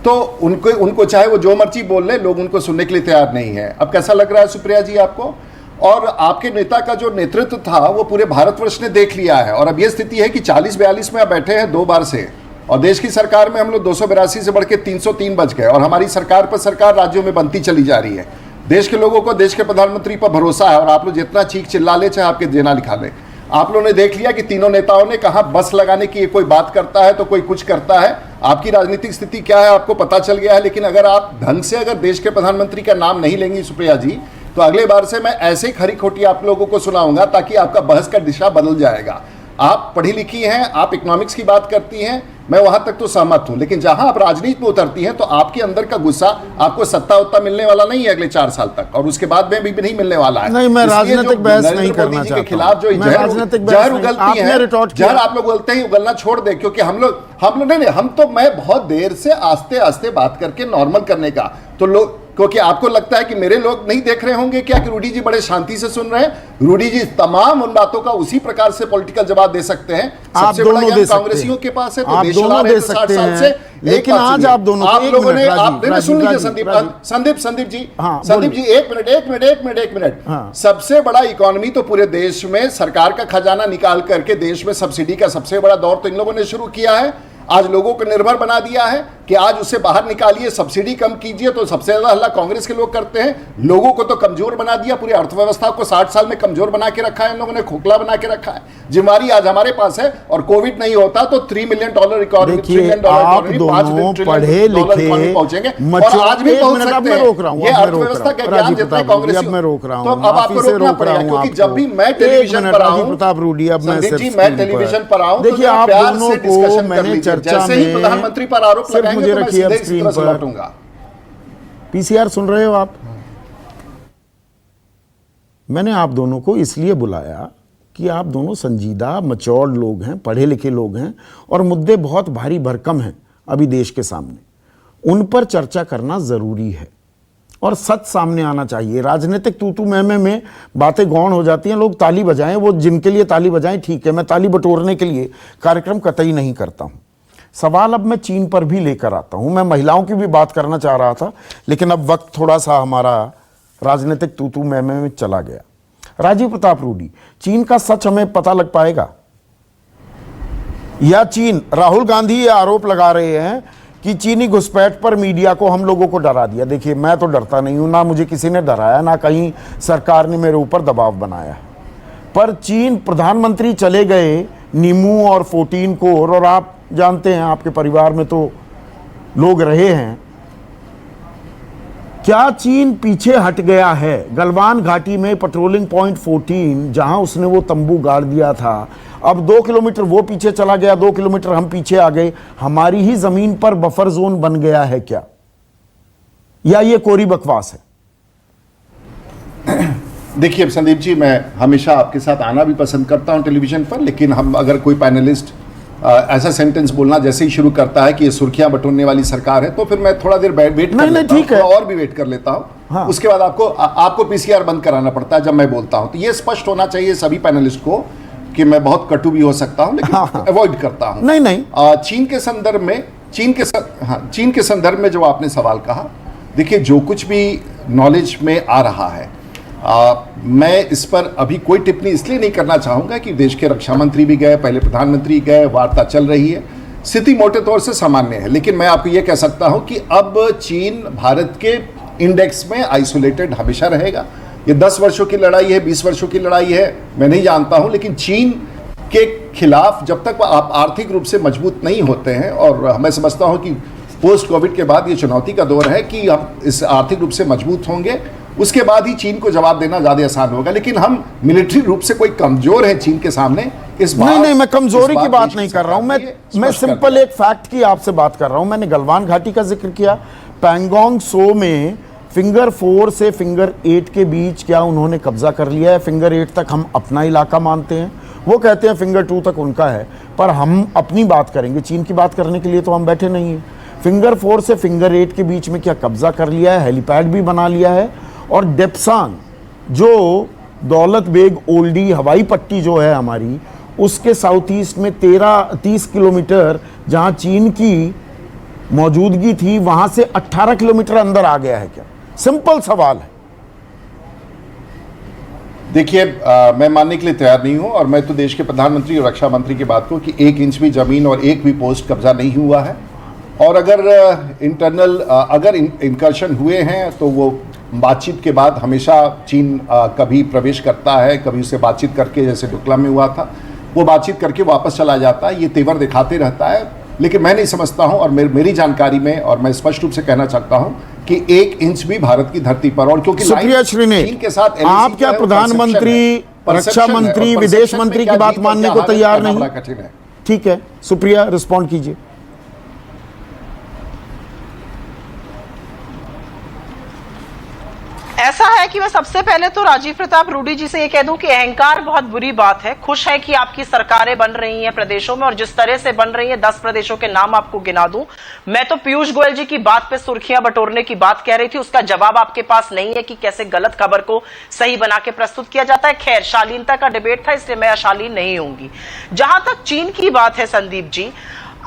तो उनको चाहे वो जो मर्जी बोल ले, लोग उनको सुनने के लिए तैयार नहीं है। अब कैसा लग रहा है सुप्रिया जी आपको? और आपके नेता का जो नेतृत्व था वो पूरे भारतवर्ष ने देख लिया है, और अब ये स्थिति है कि 40-42 में आप बैठे हैं 2 बार से, और देश की सरकार में हम लोग 282 से बढ़ के 303 बच गए, और हमारी सरकार पर सरकार राज्यों में बनती चली जा रही है। देश के लोगों को देश के प्रधानमंत्री पर भरोसा है और आप लोग जितना चीख चिल्ला ले चाहे आपके देना लिखा ले। आप लोगों ने देख लिया कि तीनों नेताओं ने कहा बस लगाने की, कोई बात करता है तो कोई कुछ करता है। आपकी राजनीतिक स्थिति क्या है आपको पता चल गया है। लेकिन अगर आप ढंग से अगर देश के प्रधानमंत्री का नाम नहीं लेंगी सुप्रिया जी, तो अगले बार से मैं ऐसे खरी खोटी आप लोगों को सुनाऊंगा ताकि आपका बहस का दिशा बदल जाएगा। आप पढ़ी लिखी हैं, आप इकोनॉमिक्स की बात करती हैं, मैं वहां तक तो सहमत हूं, लेकिन जहां आप राजनीति में उतरती हैं तो आपके अंदर का गुस्सा, आपको सत्ता उत्ता मिलने वाला नहीं है अगले 4 साल तक, और उसके बाद में भी नहीं मिलने वाला है। नहीं, मैं राजनीतिक बहस नहीं करना चाहता के खिलाफ जो जहर उगलती है, जहर आप लोग उगलते ही उगलना छोड़ दे, क्योंकि हम लोग नहीं, हम तो मैं बहुत देर से आस्ते आस्ते बात करके नॉर्मल करने का, तो लोग, क्योंकि आपको लगता है कि मेरे लोग नहीं देख रहे होंगे क्या कि रूडी जी बड़े शांति से सुन रहे हैं। रूडी जी तमाम उन बातों का उसी प्रकार से पॉलिटिकल जवाब दे सकते हैं। सबसे बड़ा ज्ञान कांग्रेसियों के पास है, तो देश चला रहे हैं 60 साल से। लेकिन आज आप दोनों, आप लोगों ने, आपने सुन लीजिए संदीप जी, एक मिनट। सबसे बड़ा इकोनॉमी तो पूरे देश में सरकार का खजाना निकाल करके देश में सब्सिडी का सबसे बड़ा दौर तो इन लोगों ने शुरू किया है। आज लोगों को निर्भर बना दिया है कि आज उसे बाहर निकालिए, सब्सिडी कम कीजिए, तो सबसे ज्यादा हल्ला कांग्रेस के लोग करते हैं। लोगों को तो कमजोर बना दिया, पूरी अर्थव्यवस्था को 60 साल में कमजोर बना के रखा है इन लोगों ने, खोखला बना के रखा है। जिम्मेदारी आज हमारे पास है, और कोविड नहीं होता तो $3 मिलियन इकोनॉमी, पढ़े लिखे पहुंचेंगे, और आज भी पहुंच सकते हैं। ये अर्थव्यवस्था का ज्ञान जितना कांग्रेस में रोक रहा हूं, तो अब आपको रोकना पड़ेगा, क्योंकि जब भी मैं टेलीविजन पर आऊं, प्रताप रूडी, अब मैं टेलीविजन पर आऊं, देखिए आप दोनों को मैंने चर्चा में, प्रधानमंत्री पर आरोप लगाएंगे तो मैं सीधे इस तरह से लौटूंगा। पीसीआर सुन रहे हो आप? मैंने आप दोनों को इसलिए बुलाया कि आप दोनों संजीदा मैच्योर्ड लोग हैं, पढ़े लिखे लोग हैं, और मुद्दे बहुत भारी भरकम हैं अभी देश के सामने, उन पर चर्चा करना जरूरी है और सच सामने आना चाहिए। राजनीतिक तू में बातें गौण हो जाती हैं, लोग ताली बजाएं, वो जिनके लिए ताली बजाएं ठीक है, मैं ताली बटोरने के लिए कार्यक्रम कतई नहीं करता हूं। सवाल अब मैं चीन पर भी लेकर आता हूं। मैं महिलाओं की भी बात करना चाह रहा था, लेकिन अब वक्त थोड़ा सा हमारा राजनीतिक तू में चला गया। राजीव प्रताप रूडी, चीन का सच हमें पता लग पाएगा, या चीन, राहुल गांधी ये आरोप लगा रहे हैं कि चीनी घुसपैठ पर मीडिया को, हम लोगों को डरा दिया। देखिए मैं तो डरता नहीं हूं, ना मुझे किसी ने डराया, ना कहीं सरकार ने मेरे ऊपर दबाव बनाया, पर चीन प्रधानमंत्री चले गए नीमू और 14 को, और आप जानते हैं आपके परिवार में तो लोग रहे हैं। क्या चीन पीछे हट गया है? गलवान घाटी में पेट्रोलिंग पॉइंट 14 जहां उसने वो तंबू गाड़ दिया था, अब 2 किलोमीटर वो पीछे चला गया, 2 किलोमीटर हम पीछे आ गए। हमारी ही जमीन पर बफर जोन बन गया है क्या, या ये कोरी बकवास है? देखिए संदीप जी, मैं हमेशा आपके साथ आना भी पसंद करता हूं टेलीविजन पर, लेकिन हम अगर कोई पैनलिस्ट ऐसा सेंटेंस बोलना जैसे ही शुरू करता है कि ये सुर्खियां बटोरने वाली सरकार है, तो फिर मैं थोड़ा देर वेट कर लेता हूं, और भी वेट कर लेता हूं। हाँ। उसके बाद आपको पीसीआर बंद कराना पड़ता है जब मैं बोलता हूं। तो ये स्पष्ट होना चाहिए सभी पैनलिस्ट को कि मैं बहुत कटु भी हो सकता हूं, लेकिन अवॉइड करता हूं। नहीं। चीन के संदर्भ में जो आपने सवाल कहा, देखिए जो कुछ भी नॉलेज में आ रहा है, मैं इस पर अभी कोई टिप्पणी इसलिए नहीं करना चाहूंगा कि देश के रक्षा मंत्री भी गए, पहले प्रधानमंत्री गए, वार्ता चल रही है, स्थिति मोटे तौर से सामान्य है। लेकिन मैं आपको यह कह सकता हूं कि अब चीन भारत के इंडेक्स में आइसोलेटेड हमेशा रहेगा। ये 10 वर्षों की लड़ाई है, 20 वर्षों की लड़ाई है, मैं नहीं जानता हूं, लेकिन चीन के खिलाफ जब तक आप आर्थिक रूप से मजबूत नहीं होते हैं, और मैं समझता हूं कि पोस्ट कोविड के बाद ये चुनौती का दौर है कि हम इस आर्थिक रूप से मजबूत होंगे, उसके बाद ही चीन को जवाब देना ज्यादा आसान होगा। लेकिन हम मिलिट्री रूप से कोई कमजोर है चीन के सामने, इस बात नहीं, मैं कमजोरी की बात नहीं कर रहा हूं, मैं सिंपल एक फैक्ट की आपसे बात कर रहा हूं। मैंने गलवान घाटी का जिक्र किया, पैंगोंग सो में फिंगर 4 से फिंगर 8 के बीच क्या उन्होंने कब्जा कर लिया है? फिंगर 8 तक हम अपना इलाका मानते हैं, वो कहते हैं फिंगर 2 तक उनका है, पर हम अपनी बात करेंगे, चीन की बात करने के लिए तो हम बैठे नहीं हैं। फिंगर 4 से फिंगर 8 के बीच में क्या कब्जा कर लिया है? हेलीपैड भी बना लिया है, और डेप्सांग जो दौलत बेग ओल्डी हवाई पट्टी जो है हमारी, उसके साउथ ईस्ट में 30 किलोमीटर जहां चीन की मौजूदगी थी, वहां से 18 किलोमीटर अंदर आ गया है क्या? सिंपल सवाल है। देखिए, मैं मानने के लिए तैयार नहीं हूं, और मैं तो देश के प्रधानमंत्री और रक्षा मंत्री की बात कहूं कि 1 इंच भी जमीन और 1 भी पोस्ट कब्जा नहीं हुआ है, और अगर इंटरनल अगर इंकर्शन हुए हैं तो वो बातचीत के बाद हमेशा चीन कभी प्रवेश करता है, कभी उससे बातचीत करके, जैसे डोकलाम में हुआ था, वो बातचीत करके वापस चला जाता है, ये तेवर दिखाते रहता है। लेकिन मैं नहीं समझता हूं, और मेरी जानकारी में, और मैं स्पष्ट रूप से कहना चाहता हूं कि 1 इंच भी भारत की धरती पर, और क्योंकि सुप्रिया श्रीने, चीन के साथ आप क्या प्रधानमंत्री, रक्षा मंत्री, विदेश मंत्री की बात मानने को तैयार नहीं? कठिन है। ठीक है सुप्रिया, रिस्पॉन्ड कीजिए। ऐसा है कि मैं सबसे पहले तो राजीव प्रताप रूडी जी से ये कह दूं कि अहंकार बहुत बुरी बात है। खुश है कि आपकी सरकारें बन रही हैं प्रदेशों में, और जिस तरह से बन रही है 10 प्रदेशों के नाम आपको गिना दूं। मैं तो पीयूष गोयल जी की बात पे सुर्खियां बटोरने की बात कह रही थी, उसका जवाब आपके पास नहीं है कि कैसे गलत खबर को सही बना के प्रस्तुत किया जाता है। खैर, शालीनता का डिबेट था, इसलिए मैं अशालीन नहीं होंगी। जहां तक चीन की बात है संदीप जी,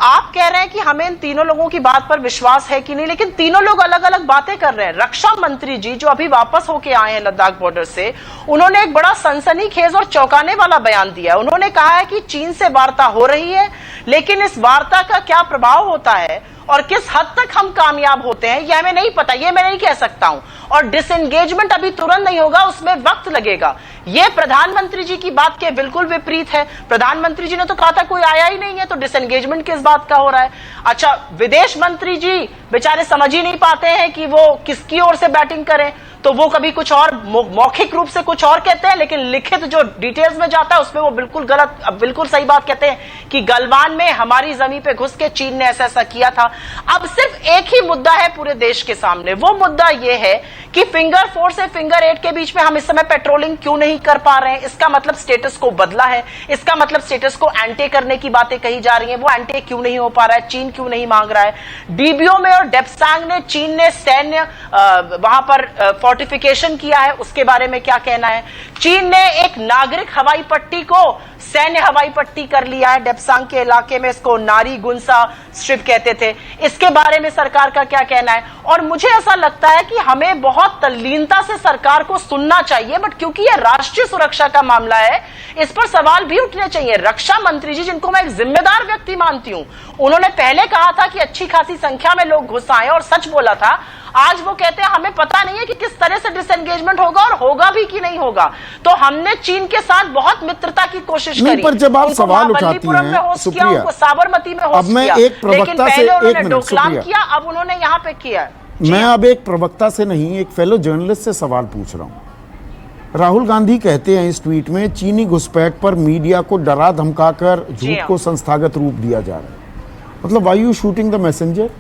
आप कह रहे हैं कि हमें इन तीनों लोगों की बात पर विश्वास है कि नहीं, लेकिन तीनों लोग अलग अलग बातें कर रहे हैं। रक्षा मंत्री जी जो अभी वापस होके आए हैं लद्दाख बॉर्डर से, उन्होंने एक बड़ा सनसनीखेज और चौंकाने वाला बयान दिया। उन्होंने कहा है कि चीन से वार्ता हो रही है, लेकिन इस वार्ता का क्या प्रभाव होता है और किस हद तक हम कामयाब होते हैं यह हमें नहीं पता, ये मैं नहीं कह सकता हूं। और डिसएंगेजमेंट अभी तुरंत नहीं होगा, उसमें वक्त लगेगा। यह प्रधानमंत्री जी की बात के बिल्कुल विपरीत है। प्रधानमंत्री जी ने तो कहा था कोई आया ही नहीं है, तो डिसएंगेजमेंट किस बात का हो रहा है? अच्छा, विदेश मंत्री जी बेचारे समझ ही नहीं पाते हैं कि वो किसकी ओर से बैटिंग करें, तो वो कभी कुछ और मौखिक रूप से कुछ और कहते हैं, लेकिन लिखित जो डिटेल्स में जाता है उसमें वो बिल्कुल गलत, बिल्कुल सही बात कहते हैं कि गलवान में हमारी जमीन पे घुस के चीन ने ऐसा ऐसा किया था। अब सिर्फ एक ही मुद्दा है पूरे देश के सामने, वो मुद्दा ये है कि फिंगर 4 से फिंगर 8 के बीच में हम इस समय पेट्रोलिंग क्यों नहीं कर पा रहे हैं। इसका मतलब स्टेटस को बदला है, इसका मतलब स्टेटस को एंटी करने की बातें कही जा रही हैं, वो एंटी क्यों नहीं हो पा रहा है, चीन क्यों नहीं मांग रहा है। डीबीओ में और डेप्सांग ने चीन ने सैन्य वहां पर फोर्टिफिकेशन किया है, उसके बारे में क्या कहना है। चीन ने एक नागरिक हवाई पट्टी को सैन्य हवाई पट्टी कर लिया है डेप्सांग के इलाके में, इसको नारी गुंसा स्ट्रिप कहते थे, इसके बारे में सरकार का क्या कहना है। और मुझे ऐसा लगता है कि हमें बहुत तल्लीनता से सरकार को सुनना चाहिए, बट क्योंकि यह राष्ट्रीय सुरक्षा का मामला है, इस पर सवाल भी उठने चाहिए। रक्षा मंत्री जी, जिनको मैं एक जिम्मेदार व्यक्ति मानती हूं, उन्होंने पहले कहा था कि अच्छी खासी संख्या में लोग घुस आए और सच बोला था। आज वो कहते हैं हमें पता नहीं है कि किस तरह से डिसएंगेजमेंट होगा और होगा भी कि नहीं होगा। तो हमने चीन के साथ बहुत मित्रता की कोशिश करी, पर जब आप सवाल उठाती हैं सुप्रिया, साबरमती में होस्ट किया, लेकिन पहले उन्होंने डोकलाम किया, अब उन्होंने यहां पे किया। मैं अब एक प्रवक्ता से नहीं, एक फेलो जर्नलिस्ट से सवाल पूछ रहा हूं। राहुल गांधी कहते हैं इस ट्वीट में, चीनी घुसपैठ पर मीडिया को डरा धमकाकर झूठ को संस्थागत रूप दिया जा रहा है। मतलब why you shooting the messenger?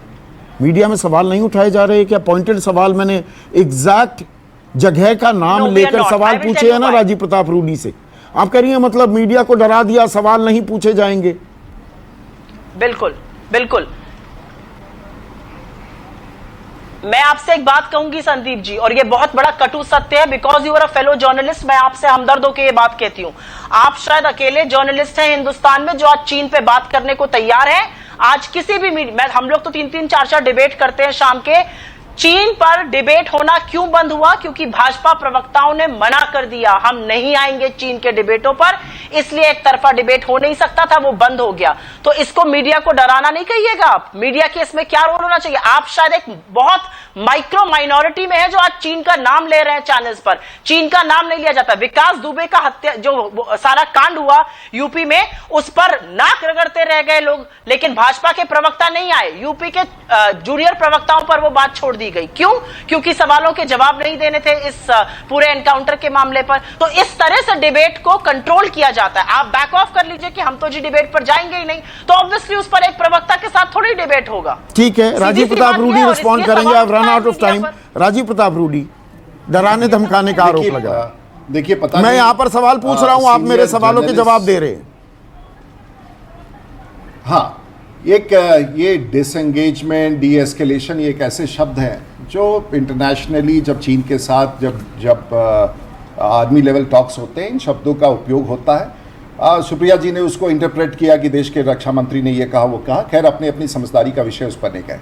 Media में सवाल नहीं उठाए जा रहे? क्या पॉइंटेड सवाल, मैंने एग्जैक्ट जगह का नाम लेकर सवाल पूछे हैं ना राजीव प्रताप रूडी से। आप कह रही हैं मतलब मीडिया को डरा दिया, सवाल नहीं पूछे जाएंगे। बिल्कुल बिल्कुल। मैं आपसे एक बात कहूंगी संदीप जी, और ये बहुत बड़ा कटु सत्य है, because you are a fellow journalist. मैं आपसे हमदर्द होकर ये बात कहती हूं, आप शायद अकेले जर्नलिस्ट हैं हिंदुस्तान में जो आज चीन पे बात करने को तैयार है। आज किसी भी मीडिया, हम लोग तो 3-3, 4-4 डिबेट करते हैं शाम के। चीन पर डिबेट होना क्यों बंद हुआ? क्योंकि भाजपा प्रवक्ताओं ने मना कर दिया, हम नहीं आएंगे चीन के डिबेटों पर, इसलिए एक तरफा डिबेट हो नहीं सकता था, वो बंद हो गया। तो इसको मीडिया को डराना नहीं कहिएगा आप। मीडिया के इसमें क्या रोल होना चाहिए? आप शायद एक बहुत माइक्रो माइनॉरिटी में है जो आज चीन का नाम ले रहे हैं चैनल्स पर। चीन का नाम नहीं लिया जाता। विकास दुबे का हत्या, जो सारा कांड हुआ यूपी में, उस पर नाक रगड़ते रह गए लोग, लेकिन भाजपा के प्रवक्ता नहीं आए। यूपी के जूनियर प्रवक्ताओं पर वो बात छोड़ दी गई। क्यों? क्योंकि सवालों के जवाब नहीं देने थे इस पूरे एनकाउंटर के मामले पर। तो इस तरह से डिबेट को कंट्रोल किया जाता है। आप बैक ऑफ कर लीजिए कि हम तो जी डिबेट पर जाएंगे ही नहीं, तो ऑब्वियसली उस पर एक प्रवक्ता के साथ थोड़ी डिबेट होगा। ठीक है, राजीव प्रताप रूडी रिस्पॉन्ड करेंगे। आप run out of time. Rajiv Pratap Rudy, डराने धमकाने का आरोप लगा। देखिए, पता मैं यहां पर सवाल पूछ रहा हूं, आप मेरे सवालों के जवाब दे रहे हैं। हाँ, एक ये डिसएंगेजमेंट, डी एस्केलेशन, ये एक ऐसे शब्द हैं जो इंटरनेशनली जब चीन के साथ जब आर्मी लेवल टॉक्स होते हैं, इन शब्दों का उपयोग होता है। सुप्रिया जी ने उसको इंटरप्रेट किया कि देश के रक्षा मंत्री ने ये कहा, वो कहा। खैर, अपनी अपनी समझदारी का विषय उस पर नहीं गए।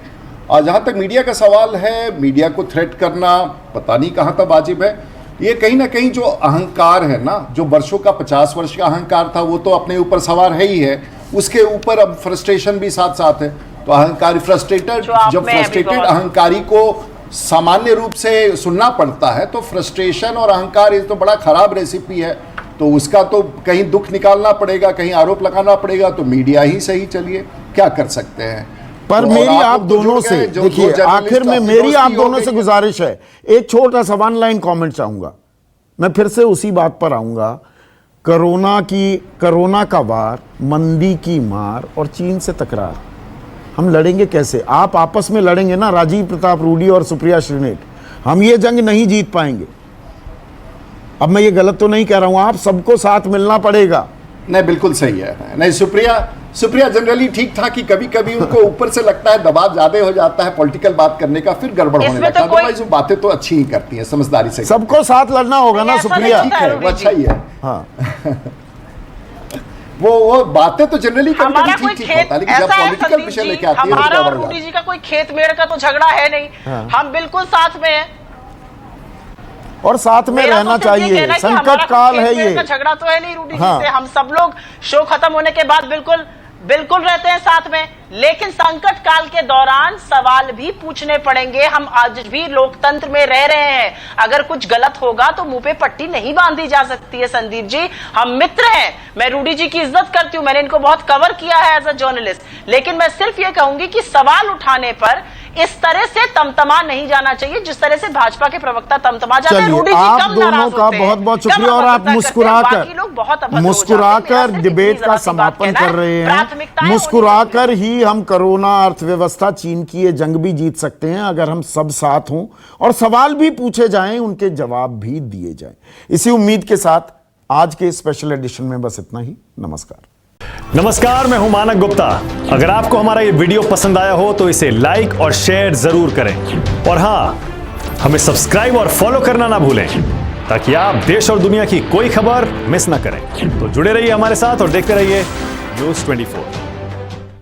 और जहाँ तक मीडिया का सवाल है, मीडिया को थ्रेट करना पता नहीं कहाँ तक वाजिब है। ये कहीं ना कहीं जो अहंकार है ना, जो वर्षों का 50 वर्ष का अहंकार था, वो तो अपने ऊपर सवार है ही है, उसके ऊपर अब फ्रस्ट्रेशन भी साथ साथ है। तो अहंकारी फ्रस्ट्रेटेड, जब फ्रस्ट्रेटेड अहंकारी को सामान्य रूप से सुनना पड़ता है, तो फ्रस्ट्रेशन और अहंकार ये तो बड़ा खराब रेसिपी है। तो उसका तो कहीं दुख निकालना पड़ेगा, कहीं आरोप लगाना पड़ेगा, तो मीडिया ही सही, चलिए क्या कर सकते हैं। पर तो मेरी आप लोग तो दोनों से, देखिए आखिर में मेरी आप दोनों से गुजारिश है, एक छोटा सा वन लाइन कमेंट चाहूंगा। मैं फिर से उसी बात पर आऊंगा, कोरोना का वार, मंदी की मार और चीन से तकरार, हम लड़ेंगे कैसे? आप आपस में लड़ेंगे ना, राजीव प्रताप रूडी और सुप्रिया श्रीनेट, हम ये जंग नहीं जीत पाएंगे। अब मैं ये गलत तो नहीं कह रहा हूं, आप सबको साथ मिलना पड़ेगा। नहीं, बिल्कुल सही है। नहीं, सुप्रिया जनरली ठीक था कि कभी कभी उनको ऊपर से लगता है दबाव ज्यादा हो जाता है पॉलिटिकल बात करने का, फिर गड़बड़ होने लगता है। अदरवाइज वो बातें तो अच्छी ही करती हैं, समझदारी से। सबको साथ लड़ना होगा ना सुप्रिया। ठीक है, वो अच्छा ही है। हाँ वो बातें तो जनरली कभी हमारा कोई ठीक खेत होता है, लेकिन जब पॉलिटिकल विषय लेके आती है हमारा और रूडी जी का कोई खेत मेड़ का तो झगड़ा है नहीं। हम बिल्कुल साथ में हैं और साथ में रहना चाहिए। संकट काल है ये, झगड़ा तो है नहीं रूडी जी से। हम सब लोग शो खत्म होने के बाद बिल्कुल रहते हैं साथ में, लेकिन संकट काल के दौरान सवाल भी पूछने पड़ेंगे। हम आज भी लोकतंत्र में रह रहे हैं, अगर कुछ गलत होगा तो मुंह पे पट्टी नहीं बांधी जा सकती है। संदीप जी, हम मित्र हैं, मैं रूडी जी की इज्जत करती हूं, मैंने इनको बहुत कवर किया है एज अ जर्नलिस्ट, लेकिन मैं सिर्फ ये कहूंगी कि सवाल उठाने पर इस तरह से तमतमा नहीं जाना चाहिए जिस तरह से भाजपा के प्रवक्ता तमतमा जाते हैं। रूडी जी आप दोनों का बहुत बहुत शुक्रिया, और आप मुस्कुराकर डिबेट का समापन कर रहे हैं। मुस्कुराकर ही हम कोरोना, अर्थव्यवस्था, चीन की ये जंग भी जीत सकते हैं अगर हम सब साथ हों और सवाल भी पूछे जाएं, उनके जवाब भी दिए जाएं। इसी उम्मीद के साथ आज के स्पेशल एडिशन में बस इतना ही। नमस्कार, मैं हूं मानक गुप्ता। अगर आपको हमारा ये वीडियो पसंद आया हो तो इसे लाइक और शेयर जरूर करें, और हां, हमें सब्सक्राइब और फॉलो करना ना भूलें ताकि आप देश और दुनिया की कोई खबर मिस ना करें। तो जुड़े रहिए हमारे साथ और देखते रहिए न्यूज़ 24।